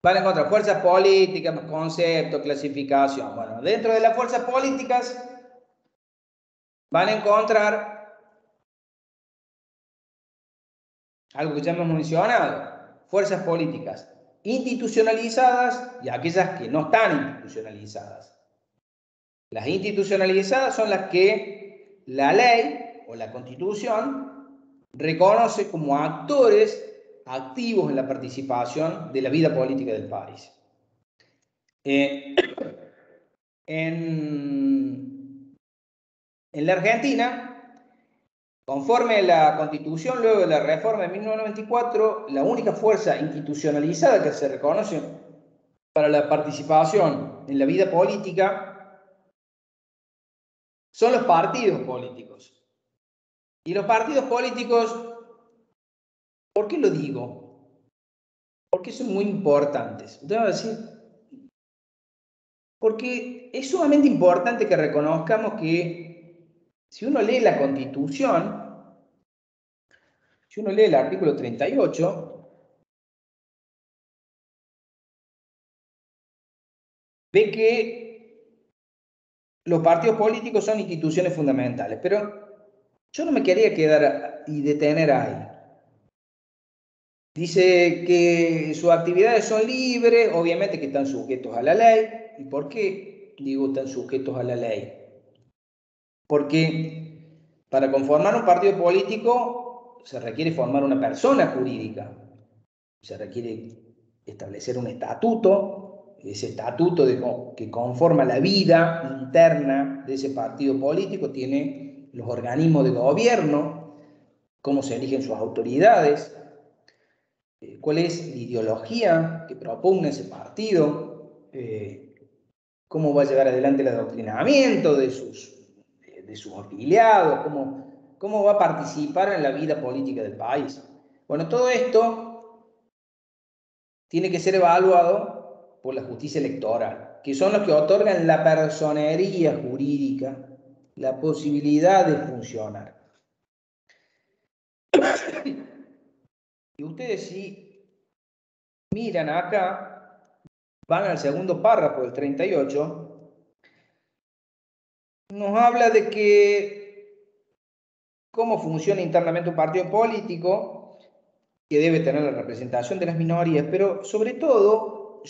van a encontrar fuerzas políticas, conceptos, clasificación. Bueno, dentro de las fuerzas políticas van a encontrar algo que ya hemos mencionado: fuerzas políticas institucionalizadas y aquellas que no están institucionalizadas. Las institucionalizadas son las que la ley o la Constitución reconoce como actores activos en la participación de la vida política del país. En la Argentina, conforme a la Constitución, luego de la reforma de 1994, la única fuerza institucionalizada que se reconoce para la participación en la vida política son los partidos políticos. Y los partidos políticos, ¿por qué lo digo? Porque son muy importantes. Usted va a decir, porque es sumamente importante que reconozcamos que si uno lee la Constitución, si uno lee el artículo 38, ve que los partidos políticos son instituciones fundamentales, pero yo no me quería quedar y detener ahí. Dice que sus actividades son libres, obviamente que están sujetos a la ley. ¿Y por qué digo están sujetos a la ley? Porque para conformar un partido político se requiere formar una persona jurídica, se requiere establecer un estatuto, ese estatuto que conforma la vida interna de ese partido político tiene los organismos de gobierno, cómo se eligen sus autoridades, cuál es la ideología que propugna ese partido, cómo va a llevar adelante el adoctrinamiento de sus afiliados, cómo va a participar en la vida política del país. Bueno, todo esto tiene que ser evaluado por la justicia electoral, que son los que otorgan la personería jurídica, la posibilidad de funcionar. Y ustedes, si miran acá, van al segundo párrafo del 38, nos habla de que cómo funciona internamente un partido político, que debe tener la representación de las minorías, pero sobre todo,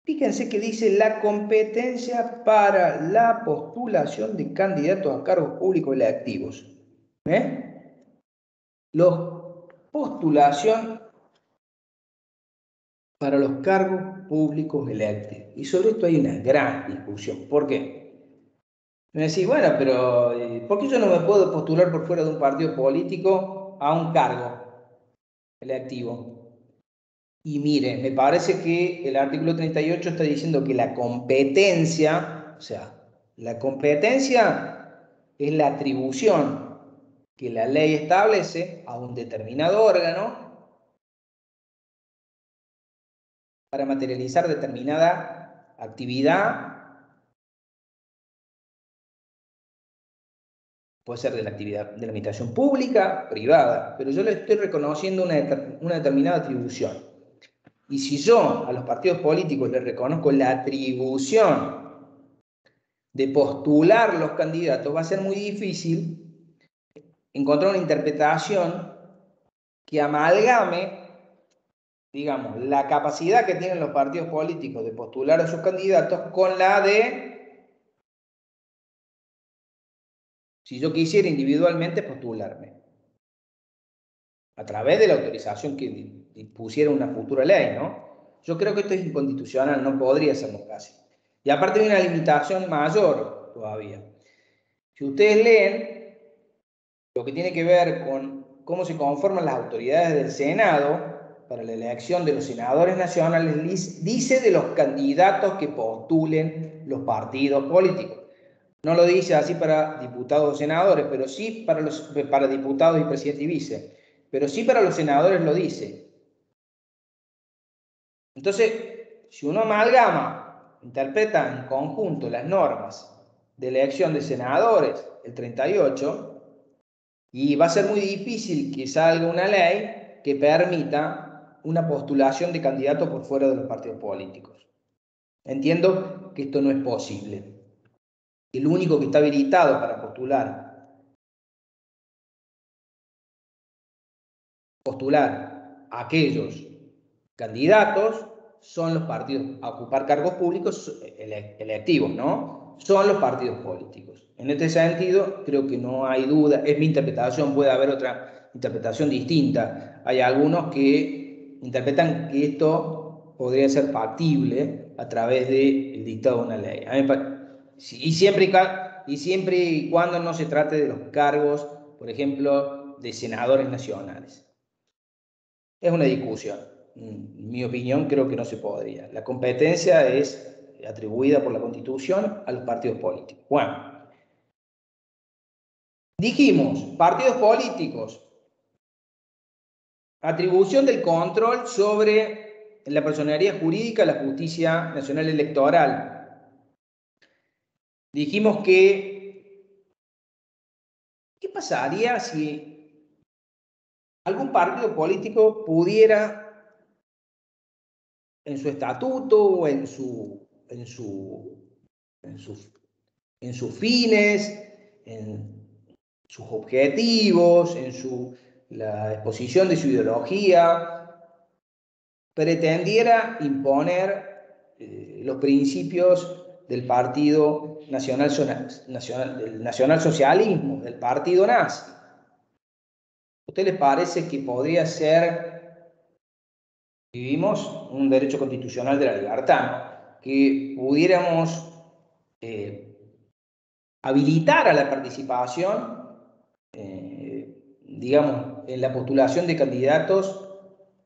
fíjense que dice la competencia para la postulación de candidatos a cargos públicos electivos. Postulación para los cargos públicos electivos. Y sobre esto hay una gran discusión. ¿Por qué? Me decís, bueno, pero ¿por qué yo no me puedo postular por fuera de un partido político a un cargo electivo? Y mire, me parece que el artículo 38 está diciendo que la competencia, o sea, la competencia es la atribución que la ley establece a un determinado órgano para materializar determinada actividad, puede ser de la actividad de la administración pública, privada, pero yo le estoy reconociendo una determinada atribución. Y si yo a los partidos políticos les reconozco la atribución de postular los candidatos, va a ser muy difícil encontrar una interpretación que amalgame, digamos, la capacidad que tienen los partidos políticos de postular a sus candidatos con la de, si yo quisiera individualmente postularme, a través de la autorización que dispusiera una futura ley, ¿no? Yo creo que esto es inconstitucional, no podría serlo casi. Y aparte hay una limitación mayor todavía. Si ustedes leen lo que tiene que ver con cómo se conforman las autoridades del Senado para la elección de los senadores nacionales, dice de los candidatos que postulen los partidos políticos. No lo dice así para diputados o senadores, pero sí para diputados y presidente y vice. Pero sí para los senadores lo dice. Entonces, si uno amalgama, interpreta en conjunto las normas de elección de senadores, el 38, y va a ser muy difícil que salga una ley que permita una postulación de candidatos por fuera de los partidos políticos. Entiendo que esto no es posible. El único que está habilitado para postular a aquellos candidatos son los partidos a ocupar cargos públicos electivos, ¿no? Son los partidos políticos. En este sentido, creo que no hay duda, es mi interpretación, puede haber otra interpretación distinta. Hay algunos que interpretan que esto podría ser factible a través del dictado de una ley. Y siempre y cuando no se trate de los cargos, por ejemplo, de senadores nacionales. Es una discusión. En mi opinión, creo que no se podría. La competencia es atribuida por la Constitución a los partidos políticos. Bueno, dijimos, partidos políticos, atribución del control sobre la personería jurídica de la Justicia Nacional Electoral. Dijimos que, ¿qué pasaría si algún partido político pudiera en su estatuto o en sus fines, en sus objetivos, la exposición de su ideología, pretendiera imponer los principios del Partido del nacionalsocialismo, del Partido Nazi? ¿A usted les parece que podría ser, vivimos un derecho constitucional de la libertad, ¿no? Que pudiéramos habilitar a la participación, digamos, en la postulación de candidatos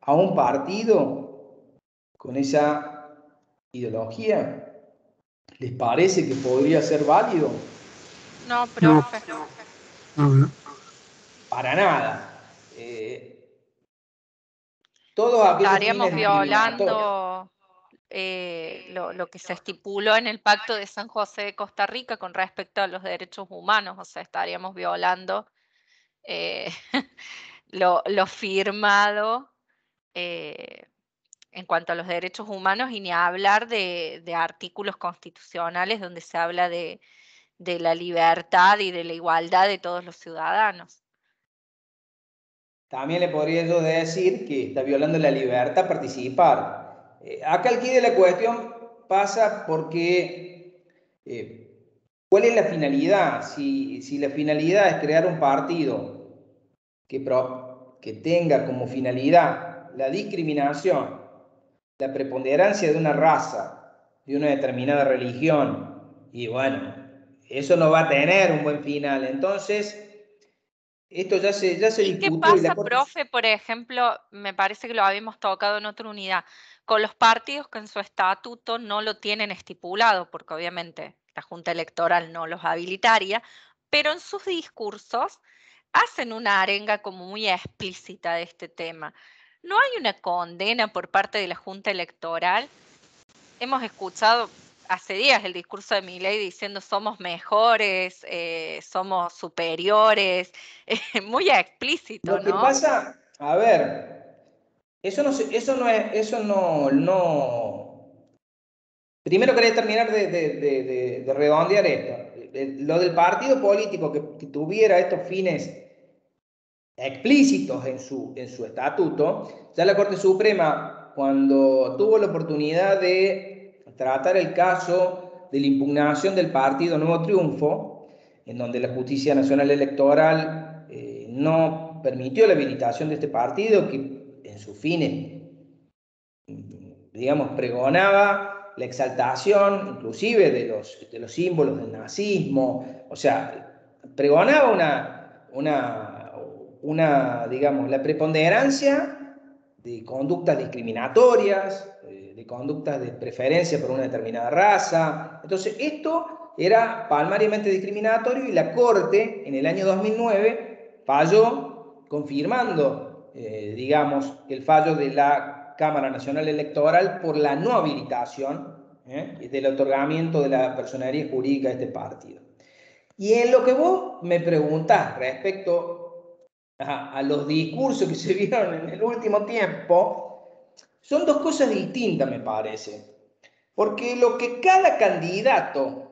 a un partido con esa ideología? ¿Les parece que podría ser válido? No, profe. No. Para nada. Todos aquellos Estaríamos fines discriminatorios. violando lo que se estipuló en el Pacto de San José de Costa Rica con respecto a los derechos humanos, o sea, estaríamos violando lo firmado en cuanto a los derechos humanos, y ni hablar de artículos constitucionales donde se habla de la libertad y de la igualdad de todos los ciudadanos. También le podría yo decir que está violando la libertad participar. Acá el quid de la cuestión pasa porque ¿cuál es la finalidad? Si la finalidad es crear un partido que tenga como finalidad la discriminación, la preponderancia de una raza, de una determinada religión, y bueno, eso no va a tener un buen final. Entonces, esto ya se ¿Y qué discutió y la pasa, Corte... profe, por ejemplo, me parece que lo habíamos tocado en otra unidad, con los partidos que en su estatuto no lo tienen estipulado, porque obviamente la Junta Electoral no los habilitaría, pero en sus discursos hacen una arenga como muy explícita de este tema. No hay una condena por parte de la Junta Electoral. Hemos escuchado hace días el discurso de Milei diciendo somos mejores, somos superiores, muy explícito, Lo que ¿no? pasa, a ver, eso no. Primero quería terminar de redondear esto. Lo del partido político que tuviera estos fines explícitos en su estatuto, ya la Corte Suprema, cuando tuvo la oportunidad de tratar el caso de la impugnación del partido Nuevo Triunfo, en donde la Justicia Nacional Electoral no permitió la habilitación de este partido, que en sus fines, digamos, pregonaba la exaltación inclusive de los símbolos del nazismo, o sea, pregonaba digamos, la preponderancia de conductas discriminatorias, de conductas de preferencia por una determinada raza. Entonces, esto era palmariamente discriminatorio y la Corte, en el año 2009, falló confirmando, digamos, el fallo de la Cámara Nacional Electoral por la no habilitación del otorgamiento de la personería jurídica de este partido. Y en lo que vos me preguntás respecto a los discursos que se vieron en el último tiempo, son dos cosas distintas, me parece. Porque lo que cada candidato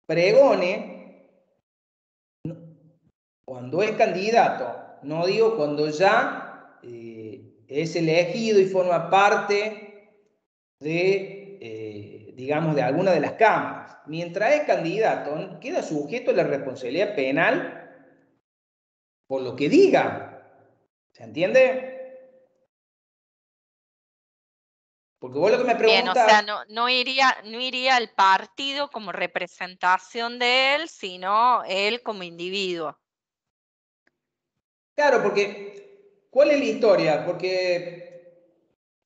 pregone, cuando es candidato, no digo cuando ya es elegido y forma parte de, digamos, de alguna de las cámaras. Mientras es candidato, queda sujeto a la responsabilidad penal por lo que diga. ¿Se entiende? Porque vos lo que me Bien, o preguntás. sea, no iría al partido como representación de él, sino él como individuo. Claro, porque, ¿cuál es la historia? Porque,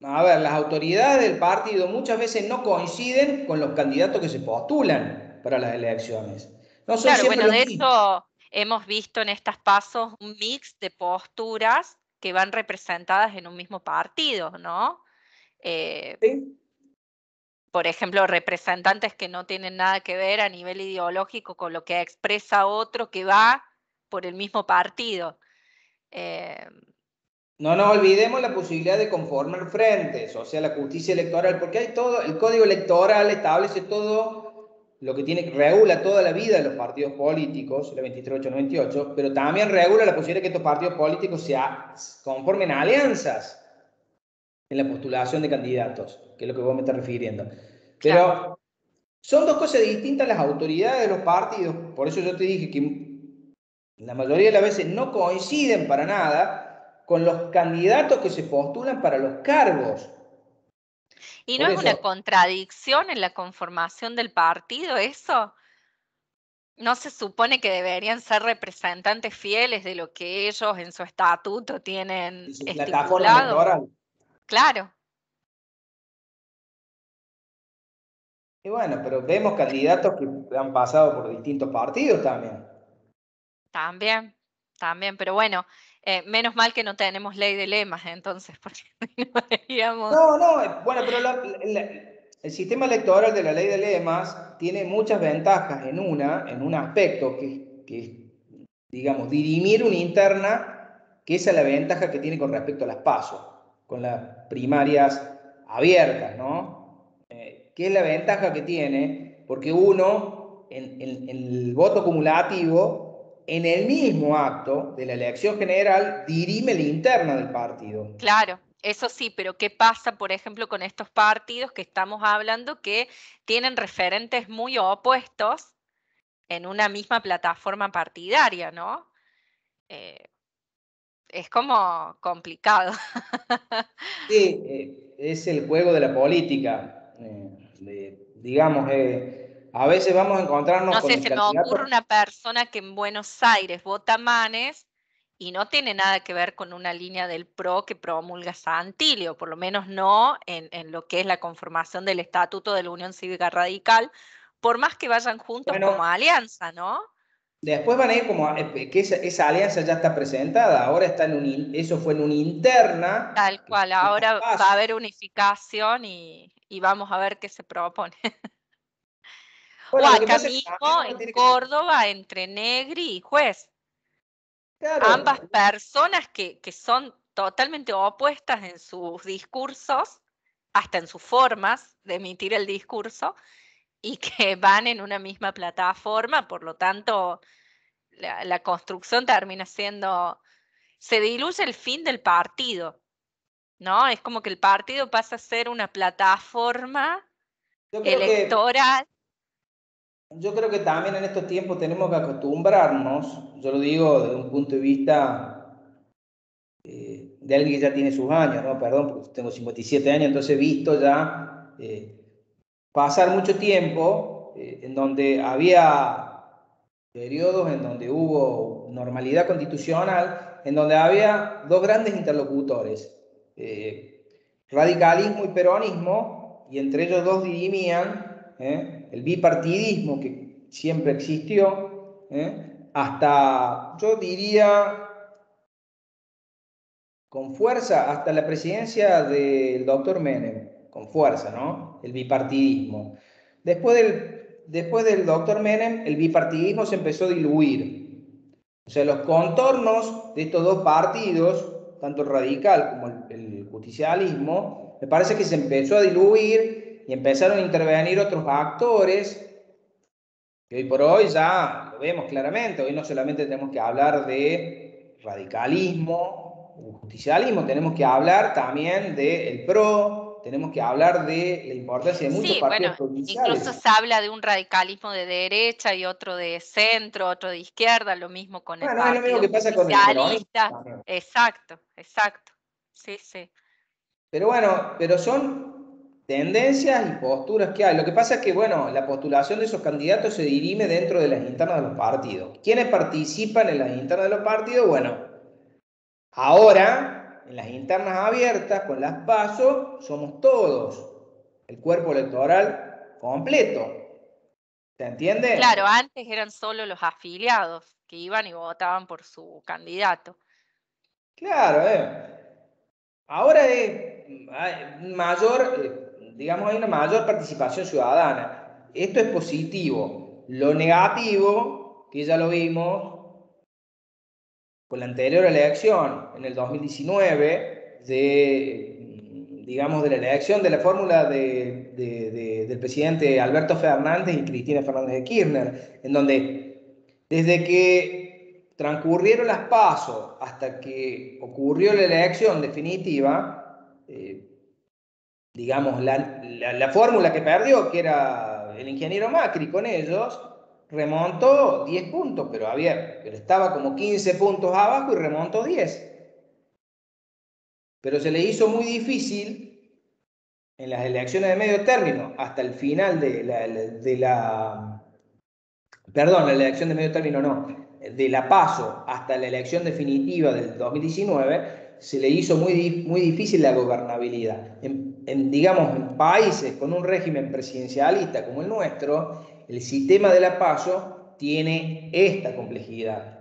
a ver, las autoridades del partido muchas veces no coinciden con los candidatos que se postulan para las elecciones. No son Claro, siempre bueno, los de mismos. hecho hemos visto en estas pasos un mix de posturas que van representadas en un mismo partido, ¿no? Eh, ¿Sí? por ejemplo, representantes que no tienen nada que ver a nivel ideológico con lo que expresa otro que va por el mismo partido. Eh, No nos olvidemos la posibilidad de conformar frentes, o sea, la justicia electoral, porque hay todo, el código electoral establece todo lo que tiene, regula toda la vida de los partidos políticos, la 23898, pero también regula la posibilidad de que estos partidos políticos se conformen alianzas en la postulación de candidatos, que es lo que vos me estás refiriendo. claro. Pero son dos cosas distintas las autoridades de los partidos, por eso yo te dije que la mayoría de las veces no coinciden para nada con los candidatos que se postulan para los cargos. ¿Y no Por es una eso, contradicción en la conformación del partido eso? ¿No se supone que deberían ser representantes fieles de lo que ellos en su estatuto en tienen su plataforma estipulado? electoral. Claro, Y bueno, pero vemos candidatos que han pasado por distintos partidos también. también, también, pero bueno, menos mal que no tenemos ley de lemas entonces, porque no deberíamos. No, no, bueno, pero el sistema electoral de la ley de lemas tiene muchas ventajas en un aspecto que es, digamos, dirimir una interna, que esa es la ventaja que tiene con respecto a las PASO, con las primarias abiertas, ¿no? ¿Qué es la ventaja que tiene? Porque uno, en el voto acumulativo, en el mismo acto de la elección general, dirime la interna del partido. Claro, eso sí, pero ¿qué pasa, por ejemplo, con estos partidos que estamos hablando que tienen referentes muy opuestos en una misma plataforma partidaria, ¿no? Eh, es como complicado. Sí, es el juego de la política. Digamos, a veces vamos a encontrarnos No con sé, el se me ocurre candidato. una persona que en Buenos Aires vota Manes y no tiene nada que ver con una línea del PRO que promulga Santilli, o por lo menos no en lo que es la conformación del Estatuto de la Unión Cívica Radical, por más que vayan juntos Bueno, como alianza, ¿no? después van a ir como, que esa alianza ya está presentada, ahora está eso fue en una interna, Tal cual, en las ahora va a PASO. haber unificación y vamos a ver qué se propone. O Bueno, lo que acá pasa es que también mismo uno en tiene que, Córdoba, entre Negri y Juez, ambas claro, personas que son totalmente opuestas en sus discursos, hasta en sus formas de emitir el discurso, y que van en una misma plataforma, por lo tanto, la construcción termina siendo, se diluye el fin del partido, ¿no? Es como que el partido pasa a ser una plataforma yo creo que electoral. Yo creo que también en estos tiempos tenemos que acostumbrarnos, yo lo digo desde un punto de vista de alguien que ya tiene sus años, ¿no? Perdón, porque tengo 57 años, entonces he visto ya pasar mucho tiempo en donde había periodos en donde hubo normalidad constitucional, en donde había dos grandes interlocutores, radicalismo y peronismo, y entre ellos dos dirimían el bipartidismo que siempre existió, hasta, yo diría, con fuerza, hasta la presidencia del doctor Menem, con fuerza, ¿no? El bipartidismo. Después del doctor Menem, el bipartidismo se empezó a diluir. O sea, los contornos de estos dos partidos, tanto el radical como el justicialismo, me parece que se empezó a diluir y empezaron a intervenir otros actores que hoy por hoy ya lo vemos claramente. Hoy no solamente tenemos que hablar de radicalismo o justicialismo, tenemos que hablar también del PRO, tenemos que hablar de la importancia de muchos Sí, bueno, partidos incluso provinciales. se habla de un radicalismo de derecha y otro de centro, otro de izquierda, lo mismo con el Bueno, es lo mismo Partido que pasa con el peronismo Justicialista. también. Exacto, exacto. Sí, sí. Pero bueno, pero son tendencias y posturas que hay. Lo que pasa es que, bueno, la postulación de esos candidatos se dirime dentro de las internas de los partidos. ¿Quiénes participan en las internas de los partidos? Bueno, ahora, en las internas abiertas, con las PASO, somos todos el cuerpo electoral completo. ¿Se Claro, entiende? antes eran solo los afiliados que iban y votaban por su candidato. Claro, ahora hay mayor, digamos, hay una mayor participación ciudadana. Esto es positivo. Lo negativo, que ya lo vimos con la anterior elección, en el 2019, digamos, de la elección de la fórmula del presidente Alberto Fernández y Cristina Fernández de Kirchner, en donde desde que transcurrieron las pasos hasta que ocurrió la elección definitiva, digamos, la fórmula que perdió, que era el ingeniero Macri con ellos, remontó 10 puntos, pero estaba como 15 puntos abajo y remontó 10. Pero se le hizo muy difícil en las elecciones de medio término hasta el final perdón, la elección de medio término no, de la PASO hasta la elección definitiva del 2019, se le hizo muy difícil la gobernabilidad. Digamos, en países con un régimen presidencialista como el nuestro, el sistema de la PASO tiene esta complejidad.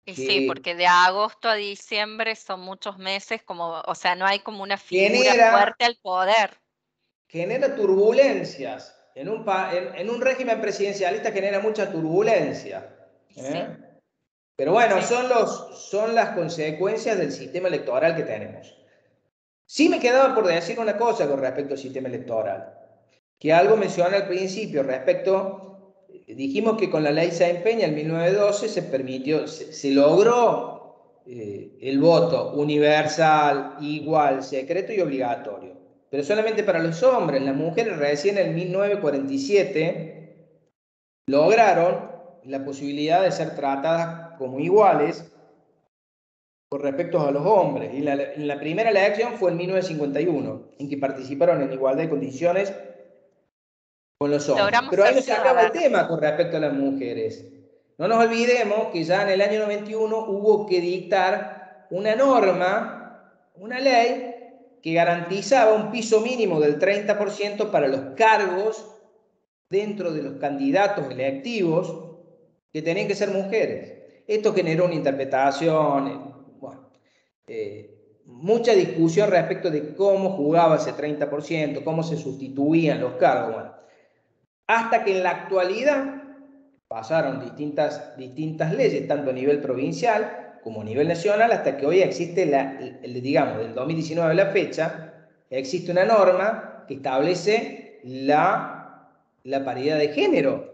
Y sí, Que porque de agosto a diciembre son muchos meses, como, o sea, no hay como una figura genera, fuerte al poder. genera turbulencias. En un régimen presidencialista genera mucha turbulencia. Y sí, ¿eh? Pero bueno, sí. son las consecuencias del sistema electoral que tenemos. Sí me quedaba por decir una cosa con respecto al sistema electoral, que algo mencioné al principio respecto, dijimos que con la ley Sáenz Peña en 1912 se permitió, se logró el voto universal, igual, secreto y obligatorio, pero solamente para los hombres. Las mujeres recién en 1947 lograron la posibilidad de ser tratadas como iguales con respecto a los hombres. Y la primera elección fue en 1951, en que participaron en igualdad de condiciones con los hombres. Logramos Pero ahí ser no se acaba el ciudadanos. tema con respecto a las mujeres. No nos olvidemos que ya en el año 91 hubo que dictar una norma, una ley, que garantizaba un piso mínimo del 30% para los cargos dentro de los candidatos electivos que tenían que ser mujeres. Esto generó una interpretación, bueno, mucha discusión respecto de cómo jugaba ese 30%, cómo se sustituían los cargos. Bueno, hasta que en la actualidad pasaron distintas leyes, tanto a nivel provincial como a nivel nacional, hasta que hoy existe, digamos, del 2019 a la fecha, existe una norma que establece la paridad de género.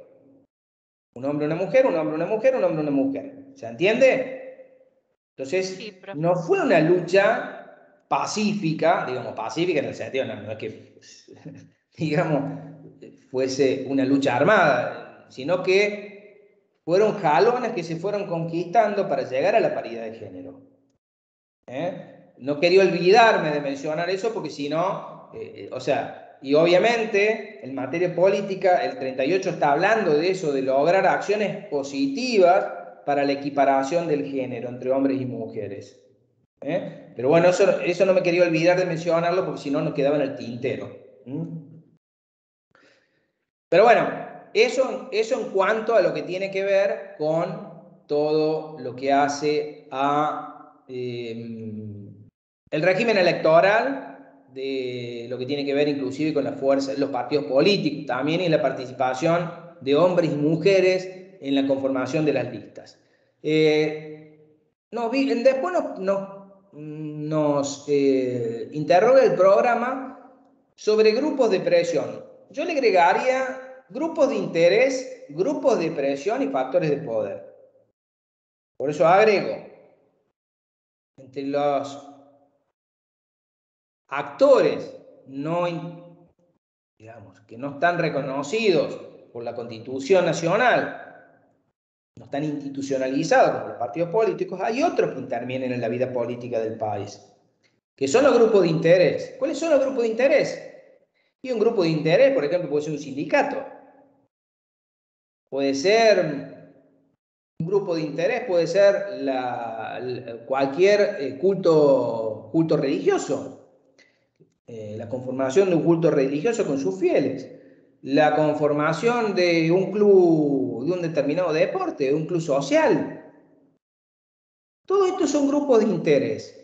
Un hombre, una mujer, un hombre, una mujer, un hombre, una mujer. ¿Se entiende? Entonces, Sí, profe. no fue una lucha pacífica, digamos, pacífica en el sentido, no es que, digamos, fuese una lucha armada, sino que fueron jalones que se fueron conquistando para llegar a la paridad de género. No quería olvidarme de mencionar eso porque si no, o sea, y obviamente en materia política el 38 está hablando de eso, de lograr acciones positivas para la equiparación del género entre hombres y mujeres. Pero bueno, eso no me quería olvidar de mencionarlo porque si no nos quedaba en el tintero. Pero bueno, eso en cuanto a lo que tiene que ver con todo lo que hace a el régimen electoral, de lo que tiene que ver inclusive con la fuerza, los partidos políticos también y la participación de hombres y mujeres en la conformación de las listas. Después nos interroga el programa sobre grupos de presión. Yo le agregaría grupos de interés, grupos de presión y factores de poder. Por eso agrego, entre los actores que no están reconocidos por la Constitución Nacional, no están institucionalizados como los partidos políticos, hay otros que intervienen en la vida política del país, que son los grupos de interés. ¿Cuáles son los grupos de interés? Y un grupo de interés, por ejemplo, puede ser un sindicato, puede ser un grupo de interés, puede ser cualquier culto religioso, la conformación de un culto religioso con sus fieles, la conformación de un club, de un determinado deporte, de un club social. Todo esto son grupos de interés.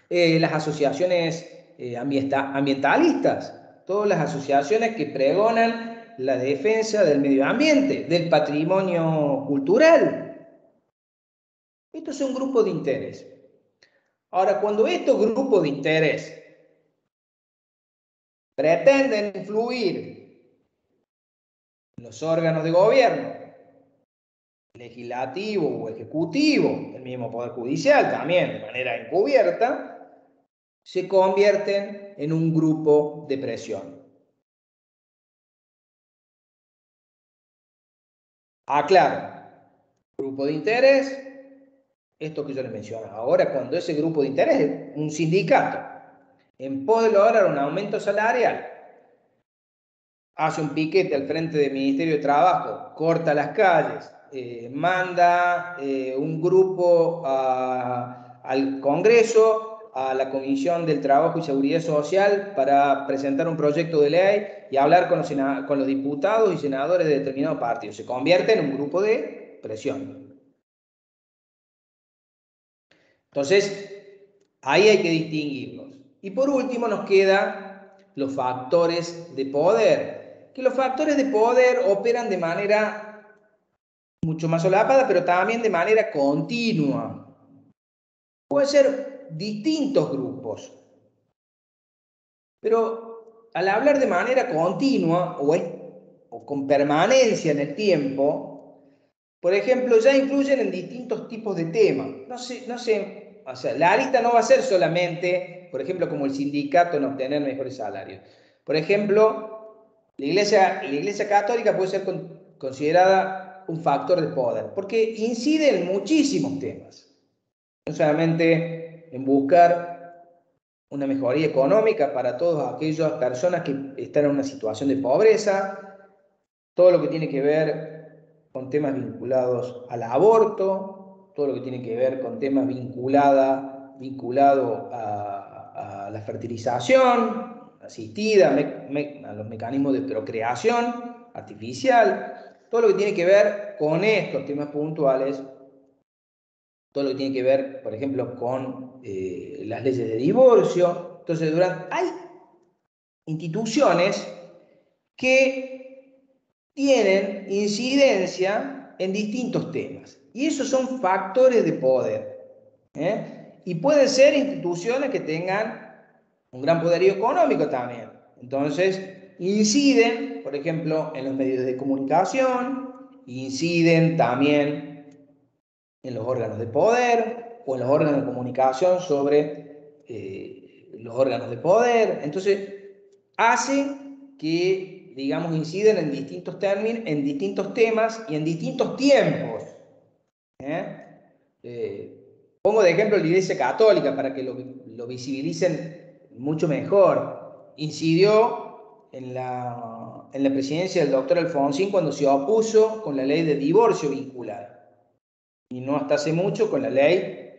Las asociaciones ambientalistas, todas las asociaciones que pregonan la defensa del medio ambiente, del patrimonio cultural. Estos son grupos de interés. Ahora, cuando estos grupos de interés pretenden influir en los órganos de gobierno, legislativo o ejecutivo, el mismo Poder Judicial también, de manera encubierta, se convierten en un grupo de presión. Aclaro, grupo de interés, esto que yo les menciono. Ahora, cuando ese grupo de interés es un sindicato, en pos de lograr un aumento salarial, hace un piquete al frente del Ministerio de Trabajo, corta las calles, manda un grupo al Congreso, a la Comisión del Trabajo y Seguridad Social para presentar un proyecto de ley y hablar con los diputados y senadores de determinados partidos. Se convierte en un grupo de presión. Entonces, ahí hay que distinguirlos. Y por último nos quedan los factores de poder, que los factores de poder operan de manera mucho más solapada, pero también de manera continua. Pueden ser distintos grupos, pero al hablar de manera continua o con permanencia en el tiempo, por ejemplo, ya influyen en distintos tipos de temas. No sé, o sea, la lista no va a ser solamente, por ejemplo, como el sindicato en obtener mejores salarios. Por ejemplo, la Iglesia Católica puede ser considerada un factor de poder, porque incide en muchísimos temas. No solamente en buscar una mejoría económica para todas aquellas personas que están en una situación de pobreza, todo lo que tiene que ver con temas vinculados al aborto, todo lo que tiene que ver con temas vinculado a la fertilización, asistida, a los mecanismos de procreación artificial, todo lo que tiene que ver con estos temas puntuales, todo lo que tiene que ver, por ejemplo, con las leyes de divorcio. Entonces, hay instituciones que tienen incidencia en distintos temas. Y esos son factores de poder. Y pueden ser instituciones que tengan un gran poderío económico también. Entonces, inciden, por ejemplo, en los medios de comunicación, inciden también en los órganos de poder o en los órganos de comunicación sobre los órganos de poder. Entonces, hace que, digamos, inciden en distintos términos, en distintos temas y en distintos tiempos. Pongo de ejemplo la Iglesia Católica para que lo visibilicen mucho mejor. Incidió en la presidencia del doctor Alfonsín cuando se opuso con la ley de divorcio vinculado. Y no hasta hace mucho con la ley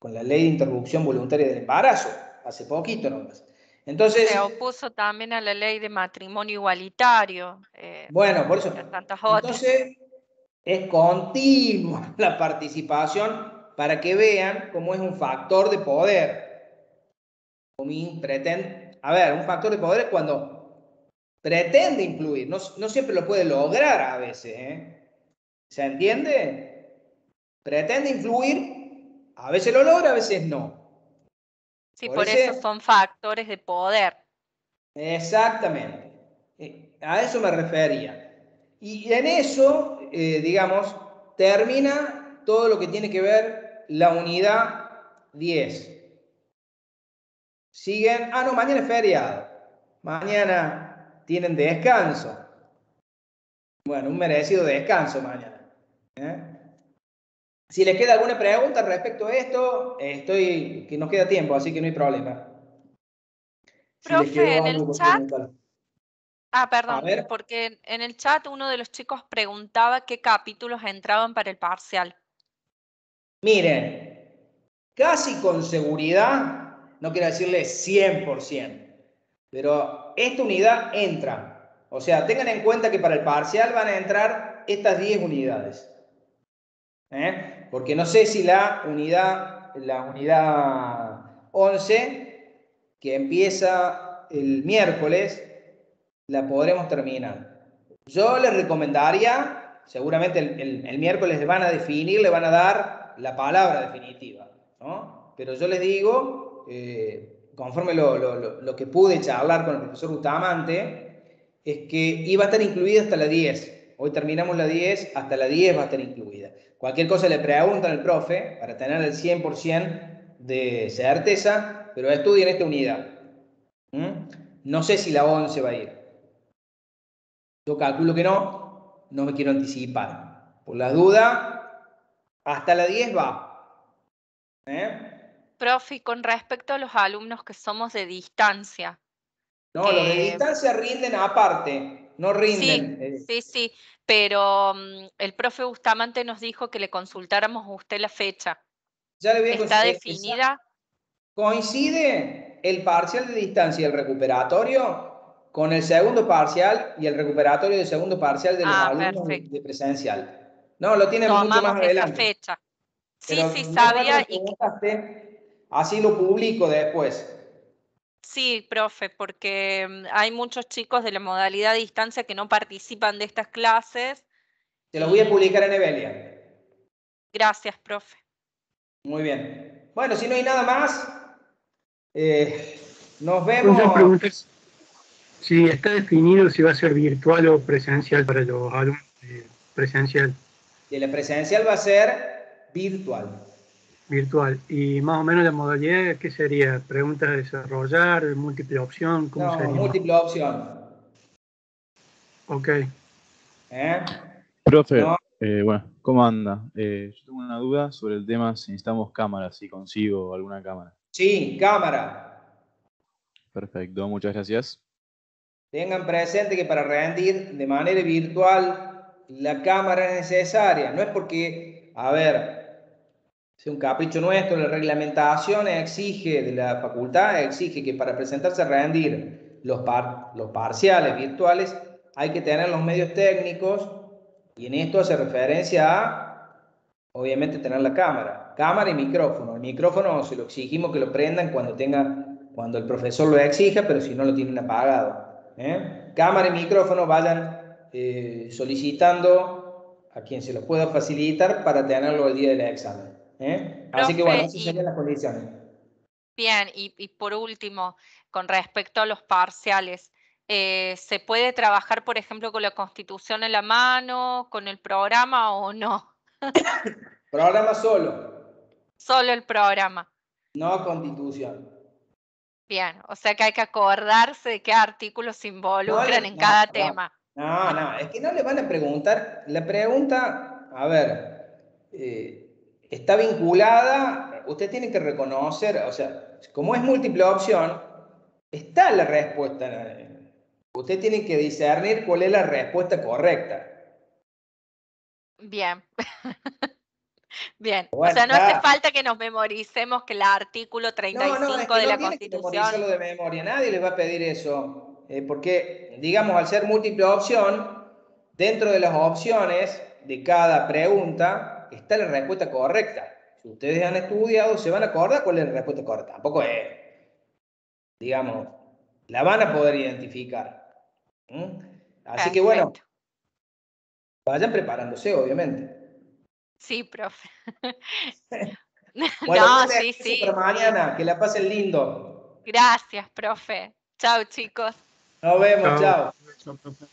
de interrupción voluntaria del embarazo, hace poquito nomás. Entonces, se opuso también a la ley de matrimonio igualitario. Bueno, por eso. Tantas otras. Entonces, es continua la participación para que vean cómo es un factor de poder. A ver, un factor de poder es cuando pretende influir, no siempre lo puede lograr a veces. ¿Se entiende? Pretende influir, a veces lo logra, a veces no. Sí, por eso son factores de poder. Exactamente. A eso me refería. Y en eso, digamos, termina todo lo que tiene que ver la unidad 10. Siguen, no, mañana es feriado. Mañana tienen descanso. Bueno, un merecido descanso mañana. Si les queda alguna pregunta respecto a esto, que nos queda tiempo, así que no hay problema. Si les Profe, quedó en el algo por chat, preguntar. A perdón, ver. porque en el chat uno de los chicos preguntaba qué capítulos entraban para el parcial. Miren, casi con seguridad, no quiero decirle 100%, pero esta unidad entra. O sea, tengan en cuenta que para el parcial van a entrar estas 10 unidades. Porque no sé si la unidad 11, que empieza el miércoles, la podremos terminar. Yo les recomendaría, seguramente el miércoles le van a definir, le van a dar la palabra definitiva, ¿no? Pero yo les digo, conforme lo que pude charlar con el profesor Bustamante, es que iba a estar incluida hasta la 10. Hoy terminamos la 10, hasta la 10 va a estar incluida. Cualquier cosa le preguntan al profe para tener el 100% de certeza, pero estudien esta unidad. No sé si la 11 va a ir. Yo calculo que no me quiero anticipar. Por las dudas, hasta la 10 va. Profe, con respecto a los alumnos que somos de distancia. No, los de distancia rinden aparte, no rinden. Sí, pero el profe Bustamante nos dijo que le consultáramos a usted la fecha. Ya le voy a ¿Está definida? Coincide el parcial de distancia y el recuperatorio con el segundo parcial y el recuperatorio del segundo parcial de los alumnos Perfecto. de presencial. No, lo tienen mucho más Tomamos esa adelante. fecha. Sí, Pero menos mal que sabía me preguntaste, así lo publico después. Sí, profe, porque hay muchos chicos de la modalidad de distancia que no participan de estas clases. Te lo voy a publicar en Evelia. Gracias, profe. Muy bien. Bueno, si no hay nada más, nos Una vemos. pregunta es si está definido si va a ser virtual o presencial para los alumnos presencial. De la presencial va a ser virtual. Virtual. Y más o menos la modalidad, ¿qué sería? ¿Preguntas a desarrollar? ¿Múltiple opción? ¿Cómo No, sería? múltiple opción. Ok. Profe, No. bueno, ¿cómo anda? Yo tengo una duda sobre el tema si necesitamos cámaras, si consigo alguna cámara. Sí, cámara. Perfecto, muchas gracias. Tengan presente que para rendir de manera virtual la cámara es necesaria. No es porque, a ver, sea un capricho nuestro, la reglamentación exige de la facultad, exige que para presentarse a rendir los parciales virtuales, hay que tener los medios técnicos, y en esto hace referencia a, obviamente, tener la cámara y micrófono. El micrófono se lo exigimos que lo prendan cuando el profesor lo exija, pero si no lo tienen apagado. Cámara y micrófono vayan solicitando a quien se los pueda facilitar para tenerlo el día del examen. Así que bueno, esas serían las condiciones. Bien, y por último, con respecto a los parciales, ¿se puede trabajar, por ejemplo, con la Constitución en la mano, con el programa o no? Programa solo. Solo el programa. No Constitución. Bien, o sea que hay que acordarse de qué artículos se involucran en cada tema. No, es que no le van a preguntar. La pregunta, a ver, está vinculada, usted tiene que reconocer, o sea, como es múltiple opción, está la respuesta. Usted tiene que discernir cuál es la respuesta correcta. Bien. Bien, Bueno, o sea, no hace falta que nos memoricemos que el artículo 35 de la Constitución... No tiene que memorizarlo de memoria, nadie les va a pedir eso, porque, digamos, al ser múltiple opción, dentro de las opciones de cada pregunta está la respuesta correcta. Si ustedes han estudiado, se van a acordar cuál es la respuesta correcta. Tampoco es, digamos, la van a poder identificar. Así que bueno, vayan preparándose, obviamente. Sí, profe. Bueno, no, sí. para mañana, que la pasen lindo. Gracias, profe. Chao, chicos. Nos vemos, chao. Chao, profe.